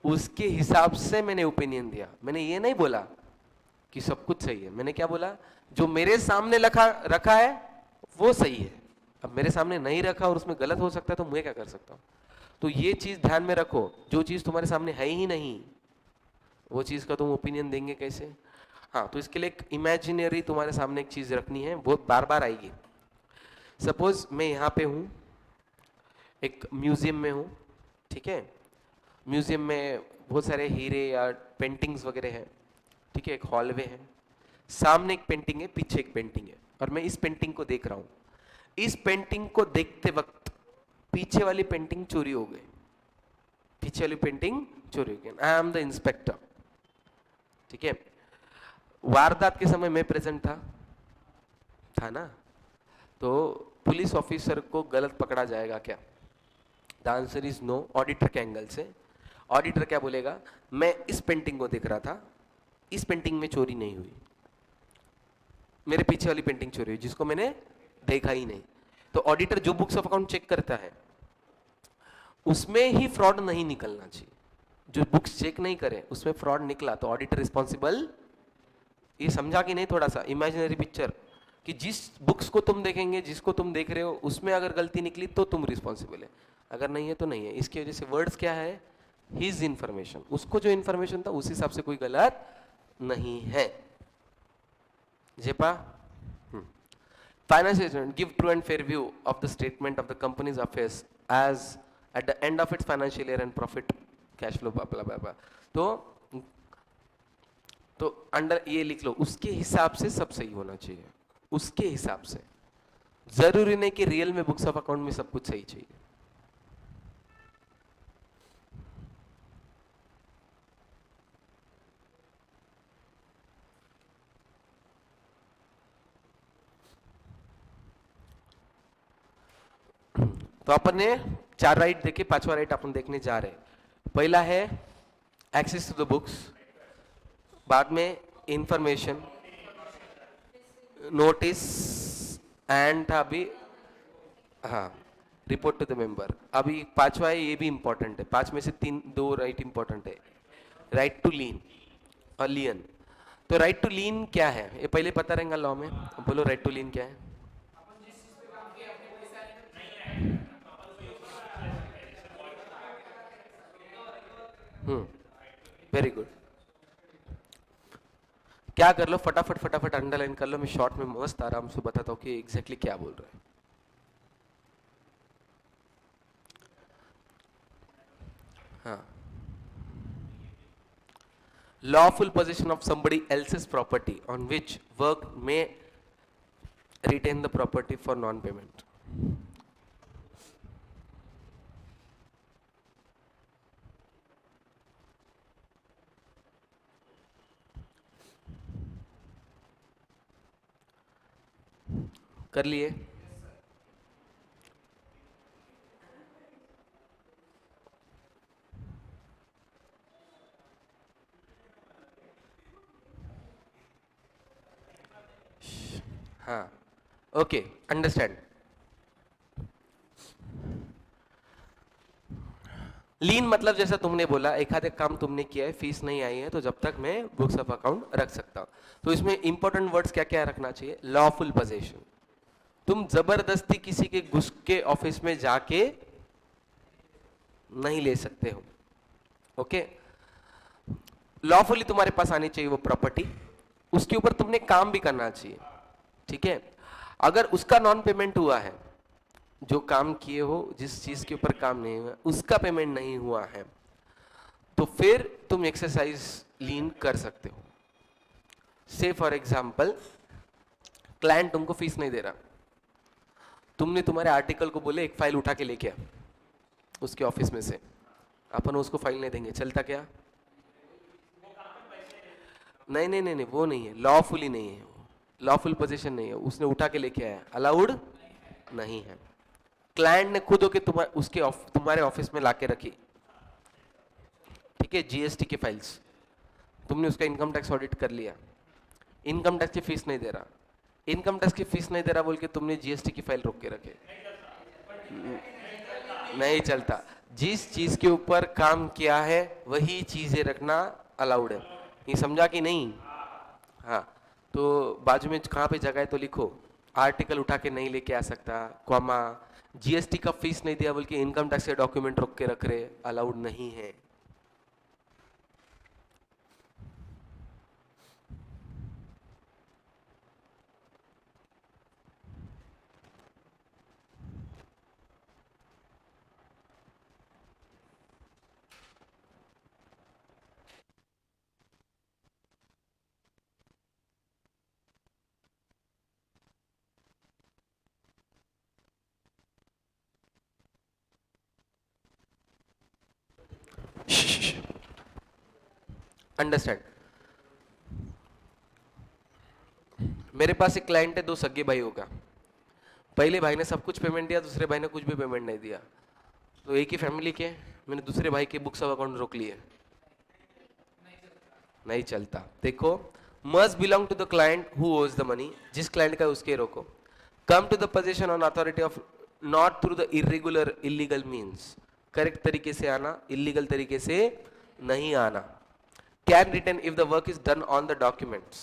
उसके हिसाब से मैंने ओपिनियन दिया। मैंने ये नहीं बोला कि सब कुछ सही है, मैंने क्या बोला? जो मेरे सामने रखा है वो सही है। अब मेरे सामने नहीं रखा और उसमें गलत हो सकता है तो मैं क्या कर सकता हूं? तो ये चीज ध्यान में रखो, जो चीज तुम्हारे सामने है ही नहीं वो चीज का तुम ओपिनियन देंगे कैसे? हाँ, तो इसके लिए एक इमेजिनरी तुम्हारे सामने एक चीज रखनी है, बहुत बार बार आएगी। सपोज मैं यहाँ पे हूँ, एक म्यूजियम में हूँ, ठीक है, म्यूजियम में बहुत सारे हीरे या पेंटिंग्स वगैरह हैं, ठीक है, एक हॉलवे है, सामने एक पेंटिंग है, पीछे एक पेंटिंग है, और मैं इस पेंटिंग को देख रहा हूँ। इस पेंटिंग को देखते वक्त पीछे वाली पेंटिंग चोरी हो गई, पीछे वाली पेंटिंग चोरी हो गई, आई एम द इंस्पेक्टर, ठीक है। वारदात के समय मैं प्रेजेंट था ना, तो पुलिस ऑफिसर को गलत पकड़ा जाएगा क्या? The answer is no. Auditor के एंगल से ऑडिटर क्या बोलेगा? मैं इस पेंटिंग को देख रहा था, इस पेंटिंग में चोरी नहीं हुई, मेरे पीछे वाली पेंटिंग चोरी हुई जिसको मैंने देखा ही नहीं। तो ऑडिटर जो बुक्स ऑफ अकाउंट चेक करता है उसमें ही फ्रॉड नहीं निकलना चाहिए। जो बुक्स चेक नहीं करे उसमें फ्रॉड निकला तो ऑडिटर रिस्पॉन्सिबल। ये समझा कि नहीं? थोड़ा सा इमेजिनरी पिक्चर कि जिस बुक्स को तुम देखेंगे, जिसको तुम देख रहे हो, उसमें अगर गलती निकली तो तुम रिस्पॉन्सिबल है, अगर नहीं है तो नहीं है। इसकी वजह से वर्ड्स क्या है? हिज इंफॉर्मेशन, उसको जो इंफॉर्मेशन था उस हिसाब से कोई गलत नहीं है। जेपा financial statement give true and fair view of the statement of the company's affairs as at the end of its financial year and profit cash flow blah. तो अंडर ये लिख लो, उसके हिसाब से सब सही होना चाहिए, उसके हिसाब से। जरूरी नहीं कि रियल में बुक्स ऑफ अकाउंट में सब कुछ सही चाहिए। तो अपन ने चार राइट देखे, पांचवा राइट अपन देखने जा रहे हैं। पहला है एक्सेस टू द बुक्स, बाद में इंफॉर्मेशन, नोटिस एंड अभी हाँ रिपोर्ट टू द मेंबर। अभी पांचवा है, ये भी इंपॉर्टेंट है, पांच में से तीन दो राइट इंपॉर्टेंट है, राइट टू लीन और लियन। तो राइट टू लीन क्या है ये पहले पता रहेगा लॉ में, बोलो राइट टू लीन क्या है। वेरी गुड, क्या कर लो फटाफट फटाफट अंडरलाइन कर लो, मैं शॉर्ट में मस्त आराम से बताता हूँ कि एग्जैक्टली क्या बोल रहे हैं। हाँ, lawful possession of somebody else's property on which work may retain the property for non-payment. कर लिए? हाँ, ओके, अंडरस्टैंड। लीन मतलब जैसा तुमने बोला, एक आधे काम तुमने किया है, फीस नहीं आई है, तो जब तक मैं बुक्स ऑफ अकाउंट रख सकता हूं। तो इसमें इंपॉर्टेंट वर्ड्स क्या क्या रखना चाहिए? लॉफुल पोजेशन, तुम जबरदस्ती किसी के घुस के ऑफिस में जाके नहीं ले सकते हो। ओके, लॉफुली तुम्हारे पास आनी चाहिए वो प्रॉपर्टी, उसके ऊपर तुमने काम भी करना चाहिए। ठीक है, अगर उसका नॉन पेमेंट हुआ है, जो काम किए हो, जिस चीज के ऊपर काम नहीं हुआ उसका पेमेंट नहीं हुआ है, तो फिर तुम एक्सरसाइज लीन कर सकते हो। से फॉर एग्जाम्पल, क्लाइंट तुमको फीस नहीं दे रहा, तुमने तुम्हारे आर्टिकल को बोले एक फाइल उठा के लेके आ उसके ऑफिस में से, अपन उसको फाइल नहीं देंगे, चलता क्या? नहीं नहीं नहीं नहीं, वो नहीं है, लॉफुली नहीं है, लॉफुल पोजीशन नहीं है, उसने उठा के लेके आया, अलाउड नहीं है। क्लाइंट ने खुद होके तुम्हारे ऑफिस में लाके रखी, ठीक है, जीएसटी की फाइल्स, तुमने उसका इनकम टैक्स ऑडिट कर लिया, इनकम टैक्स की फीस नहीं दे रहा, इनकम टैक्स की फीस नहीं दे रहा बोल के तुमने जीएसटी की फाइल रोक के रखे, नहीं चलता। जिस चीज के ऊपर काम किया है वही चीजें रखना अलाउड है, ये समझा कि नहीं? हाँ, तो बाजू में कहाँ पे जगह है तो लिखो, आर्टिकल उठा के नहीं लेके आ सकता, कॉमा, जीएसटी का फीस नहीं दिया बल्कि इनकम टैक्स के डॉक्यूमेंट रोक के रख रहे, अलाउड नहीं है। अंडरस्टैंड। मेरे पास एक क्लाइंट है, दो सगे भाई होगा, पहले भाई ने सब कुछ पेमेंट दिया, दूसरे भाई ने कुछ भी पेमेंट नहीं दिया, तो एक ही फैमिली के, मैंने दूसरे भाई के बुक्स ऑफ अकाउंट रोक लिए, नहीं चलता। देखो, must belong to the client who owns the money, जिस क्लाइंट का उसके रोको, come to the position on authority of, not through the irregular illegal means, correct तरीके से आना, इलीगल तरीके से नहीं आना। Can return if the work is done on the documents,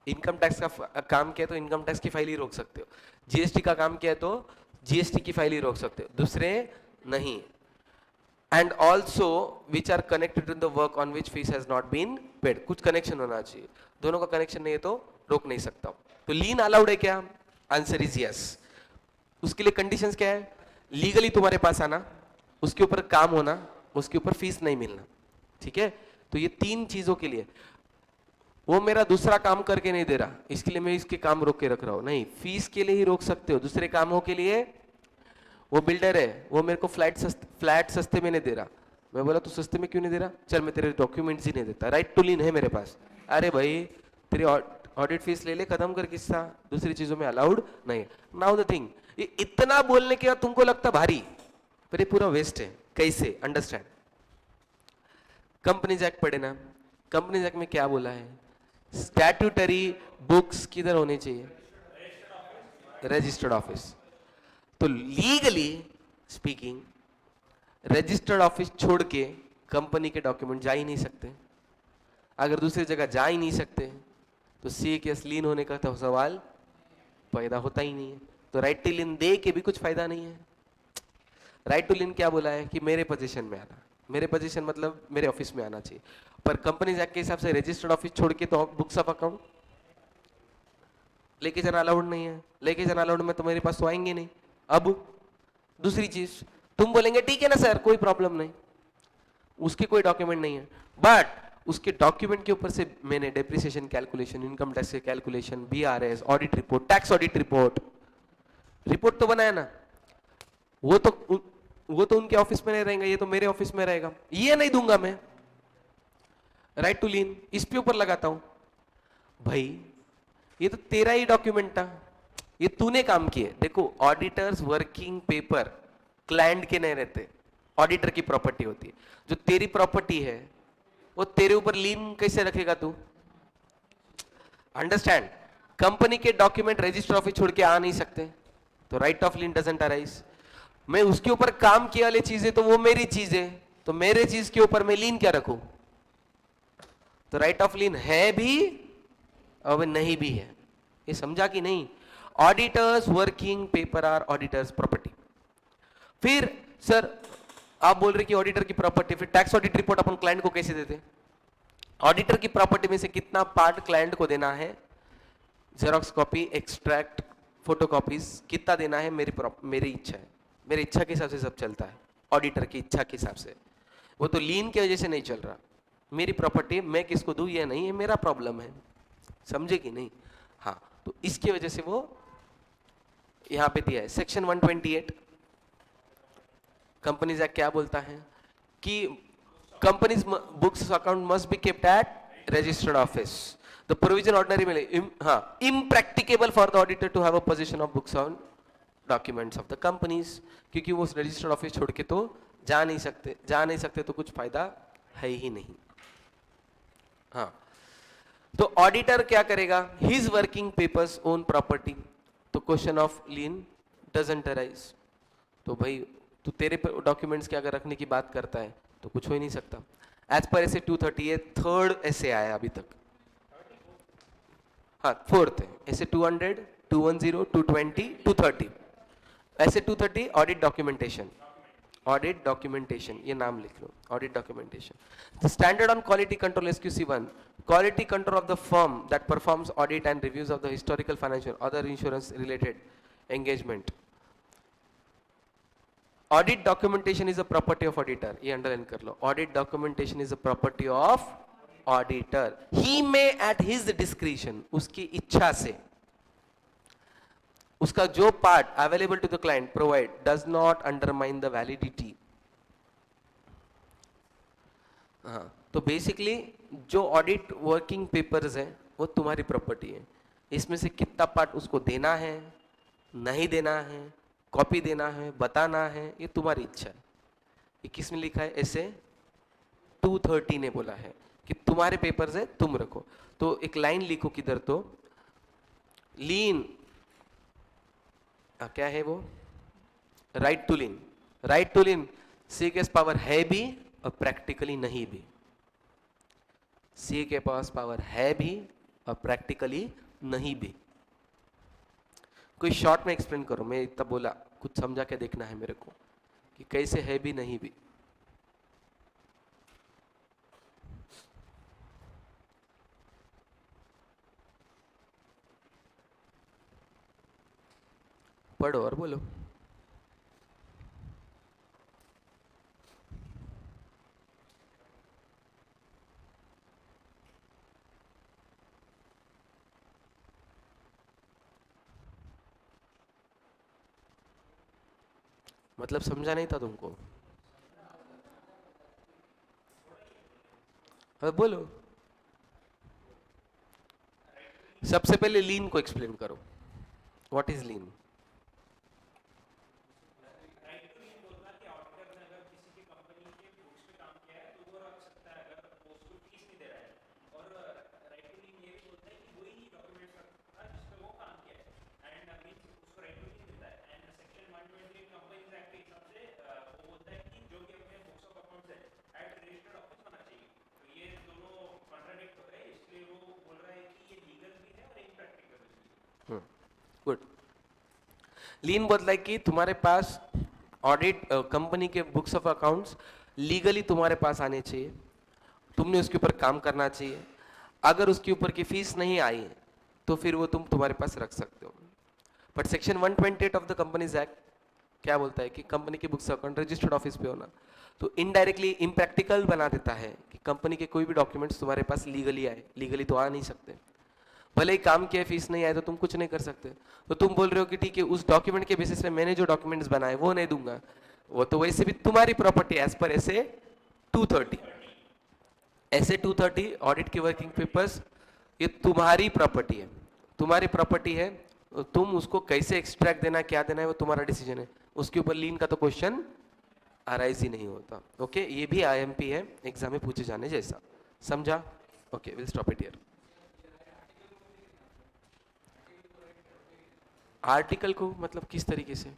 income tax का काम किया तो इनकम टैक्स की फाइल ही रोक सकते हो, जीएसटी का काम किया तो जीएसटी की फाइल ही रोक सकते हो, दूसरे नहीं। And also which are connected to the work on which fees has not been paid, कुछ कनेक्शन होना चाहिए, दोनों का कनेक्शन नहीं है तो रोक नहीं सकता। तो लीन अलाउड है क्या? Answer is yes. उसके लिए कंडीशंस क्या है? लीगली तुम्हारे पास आना, उसके ऊपर काम होना, उसके ऊपर फीस नहीं मिलना। ठीक है, तो ये तीन चीजों के लिए, वो मेरा दूसरा काम करके नहीं दे रहा इसके लिए मैं इसके काम रोक के रख रहा हूं, नहीं, फीस के लिए ही रोक सकते हो, दूसरे कामों के लिए, वो बिल्डर है, वो मेरे को फ्लैट सस्ते में नहीं दे रहा, मैं बोला तू सस्ते में क्यों नहीं दे रहा, चल मैं तेरे डॉक्यूमेंट्स ही नहीं देता, राइट टू लीन है मेरे पास, अरे भाई तेरी ऑडिट फीस ले ले, खत्म कर किस्सा, दूसरी चीजों में अलाउड नहीं। नाउ द थिंग, ये इतना बोलने के बाद तुमको लगता भारी, पर ये पूरा वेस्ट है। कैसे? अंडरस्टैंड। कंपनीज एक्ट पढ़े ना, कंपनीज एक्ट में क्या बोला है? स्टैट्यूटरी बुक्स किधर होने चाहिए? Registered office. तो लीगली स्पीकिंग रजिस्टर्ड ऑफिस छोड़ के कंपनी के डॉक्यूमेंट जा ही नहीं सकते। अगर दूसरी जगह जा ही नहीं सकते तो सी केस लीन होने का तो सवाल पैदा होता ही नहीं है। तो राइट टू लीन दे के भी कुछ फायदा नहीं है। राइट टू लीन क्या बोला है कि मेरे पोजीशन में आना, मेरे पोजीशन मतलब मेरे ऑफिस में आना चाहिए। पर कंपनीज एक्ट के हिसाब से रजिस्टर्ड ऑफिस छोड़ के तो बुक्स ऑफ अकाउंट लेके जाना अलाउड नहीं है। लेके जाना अलाउड में तो मेरे पास तो आएंगे नहीं। अब दूसरी चीज, तुम बोलेंगे ठीक है ना सर कोई प्रॉब्लम नहीं, उसके कोई डॉक्यूमेंट नहीं है, बट उसके डॉक्यूमेंट के ऊपर से मैंने डेप्रिसिएशन कैलकुलेशन, इनकम टैक्स के calculation, BRS, audit report, tax audit report, report तो बनाया ना, वो तो उनके ऑफिस में नहीं रहेगा, ये तो मेरे ऑफिस में रहेगा, ये नहीं दूंगा मैं। राइट टू लीन इस पे ऊपर लगाता हूं। भाई ये तो तेरा ही डॉक्यूमेंट था, ये तूने काम किए। देखो ऑडिटर्स वर्किंग पेपर क्लाइंट के नहीं रहते, ऑडिटर की प्रॉपर्टी होती है। जो तेरी प्रॉपर्टी है वो तेरे ऊपर लीन कैसे रखेगा तू? अंडरस्टैंड। कंपनी के डॉक्यूमेंट रजिस्टर ऑफिस छोड़ के आ नहीं सकते, तो right of lien doesn't arise. मैं उसके ऊपर काम किए वाली चीजें तो वो मेरी चीज है, तो मेरे चीज के ऊपर मैं लीन क्या रखूं? तो राइट ऑफ लीन है भी और नहीं भी है। ये समझा कि नहीं? Auditors working paper are auditors property. फिर सर आप बोल रहे कि ऑडिटर की प्रॉपर्टी, फिर टैक्स ऑडिट रिपोर्ट अपन क्लाइंट को कैसे देते? ऑडिटर की प्रॉपर्टी में से कितना पार्ट क्लाइंट को देना है, जेरोक्स कॉपी, एक्सट्रैक्ट, फोटोकॉपीज कितना देना है, मेरी इच्छा है, मेरी इच्छा के हिसाब से सब चलता है। ऑडिटर की इच्छा के हिसाब से, वो तो लीन की वजह से नहीं चल रहा। मेरी प्रॉपर्टी मैं किसको दूं ये नहीं, ये मेरा प्रॉब्लम है, समझे कि नहीं? हाँ, तो इसकी वजह से वो यहां पे दिया है। सेक्शन 128 कंपनीज एक्ट क्या बोलता है कि company's books account must be kept at registered office. The provision ordinary में हाँ impracticable for the auditor to have a position of books on documents of the companies, क्योंकि वो रजिस्टर्ड ऑफिस छोड़ के तो जा नहीं सकते तो कुछ फायदा है ही नहीं। हाँ, तो ऑडिटर क्या करेगा? His working papers own property, तो question of lien doesn't arise. तो भाई तू तेरे डॉक्यूमेंट्स के अगर रखने की बात करता है तो कुछ हो ही नहीं सकता। एज पर ऐसे 238 थर्ड ऐसे आया अभी तक, हाँ फोर्थ है ऐसे 200, 210, 220, 230 ऐसे 230 ऑडिट डॉक्यूमेंटेशन, ऑडिट डॉक्यूमेंटेशन ये नाम लिख लो, audit documentation. The standard on quality control SQC1, quality control of the firm that performs audit and reviews of the historical financial other insurance related engagement. Audit documentation is a property of auditor, ये underline कर लो। Audit documentation is a property of auditor. He may at his discretion, उसकी इच्छा से उसका जो part available to the client provide does not undermine the validity. हाँ, तो बेसिकली जो ऑडिट वर्किंग पेपर्स हैं वो तुम्हारी प्रॉपर्टी है। इसमें से कितना पार्ट उसको देना है, नहीं देना है, कॉपी देना है, बताना है, ये तुम्हारी इच्छा है। ये किस में लिखा है? ऐसे 230 ने बोला है कि तुम्हारे पेपर्स है तुम रखो। तो एक लाइन लिखो किधर, तो लीन क्या है वो? Right to lien. Right to lien सी के पावर है भी और प्रैक्टिकली नहीं भी। सी के पास पावर है भी और प्रैक्टिकली नहीं भी। कोई शॉर्ट में एक्सप्लेन करो, मैं इतना बोला, कुछ समझा के देखना है मेरे को कि कैसे है भी नहीं भी। पढ़ो और बोलो। मतलब समझा नहीं था तुमको? अब बोलो। सबसे पहले लीन को एक्सप्लेन करो, व्हाट इज लीन? लीन बोलता है कि तुम्हारे पास ऑडिट कंपनी के बुक्स ऑफ अकाउंट्स लीगली तुम्हारे पास आने चाहिए, तुमने उसके ऊपर काम करना चाहिए, अगर उसके ऊपर की फीस नहीं आई तो फिर वो तुम्हारे पास रख सकते हो। But section 128 of the companies act क्या बोलता है कि कंपनी की बुक्स अकाउंट रजिस्टर्ड ऑफिस पे होना, तो इनडायरेक्टली इम्प्रैक्टिकल बना देता है कि कंपनी के कोई भी डॉक्यूमेंट्स तुम्हारे पास लीगली आए, लीगली तो आ नहीं सकते, भले ही काम किया फीस नहीं आए तो तुम कुछ नहीं कर सकते। तो तुम बोल रहे हो कि ठीक है उस डॉक्यूमेंट के बेसिस पे मैंने जो डॉक्यूमेंट्स बनाए वो नहीं दूंगा, वो तो वैसे भी तुम्हारी प्रॉपर्टी एज पर ऐसे 230 ऐसे 230 ऑडिट के वर्किंग पेपर्स, ये तुम्हारी प्रॉपर्टी है, तुम्हारी प्रॉपर्टी है, तुम उसको कैसे एक्सट्रैक्ट देना क्या देना है वो तुम्हारा डिसीजन है, उसके ऊपर लीन का तो क्वेश्चन अराइज ही नहीं होता। ओके, ये भी आईएमपी है, एग्जाम में पूछे जाने जैसा, समझा? Okay, will stop it here. Article को मतलब किस तरीके से?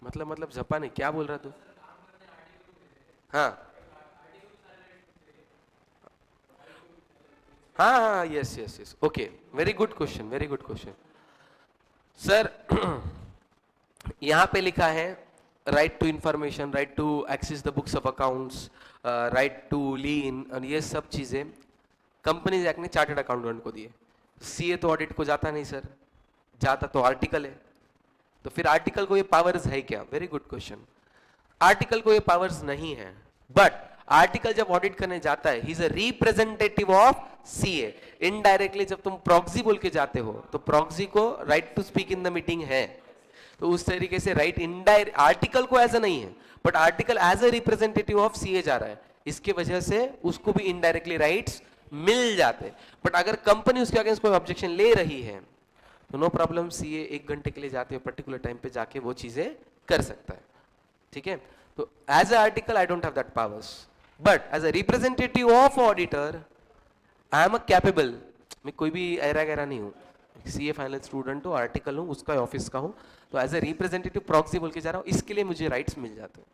मतलब झपा नहीं, क्या बोल रहा तू? हाँ हाँ हाँ, yes yes yes, okay, very good question, very good question sir. यहाँ पे लिखा है right to information, right to access the books of accounts, right to lien, और ये सब चीजें कंपनीज एक्ट ने चार्टर्ड अकाउंटेंट को दिए। सीए तो ऑडिट को जाता नहीं सर, जाता तो आर्टिकल है, तो फिर आर्टिकल को ये पावर्स है क्या? Very good question. आर्टिकल को ये पावर्स नहीं है, बट आर्टिकल जब ऑडिट करने जाता है he is a representative of CA. Indirectly जब तुम प्रॉक्सी बोल के जाते हो तो प्रॉक्सी को right to speak in the meeting है, तो उस तरीके से राइट इनडायरेक्ट आर्टिकल को ऐसा नहीं है, but article as a representative of CA जा रहा है, इसके वजह से उसको भी इनडायरेक्टली राइट्स मिल जाते। बट अगर कंपनी उसके अगेंस्ट कोई ऑब्जेक्शन ले रही है तो नो प्रॉब्लम, सीए 1 घंटे के लिए जाते हुए पर्टिकुलर टाइम पे जाके वो चीजें कर सकता है, ठीक है? तो as a article I don't have that powers, but as a representative of auditor I am a capable. मैं कोई भी ऐरा गैरा नहीं हूँ, सीए फाइनल स्टूडेंट हूँ, आर्टिकल हूँ, उसका ऑफिस का हूँ, तो एज अ रिप्रेजेंटेटिव प्रॉक्सी बोल के जा रहा हूँ, इसके लिए मुझे राइट्स मिल जाते हैं।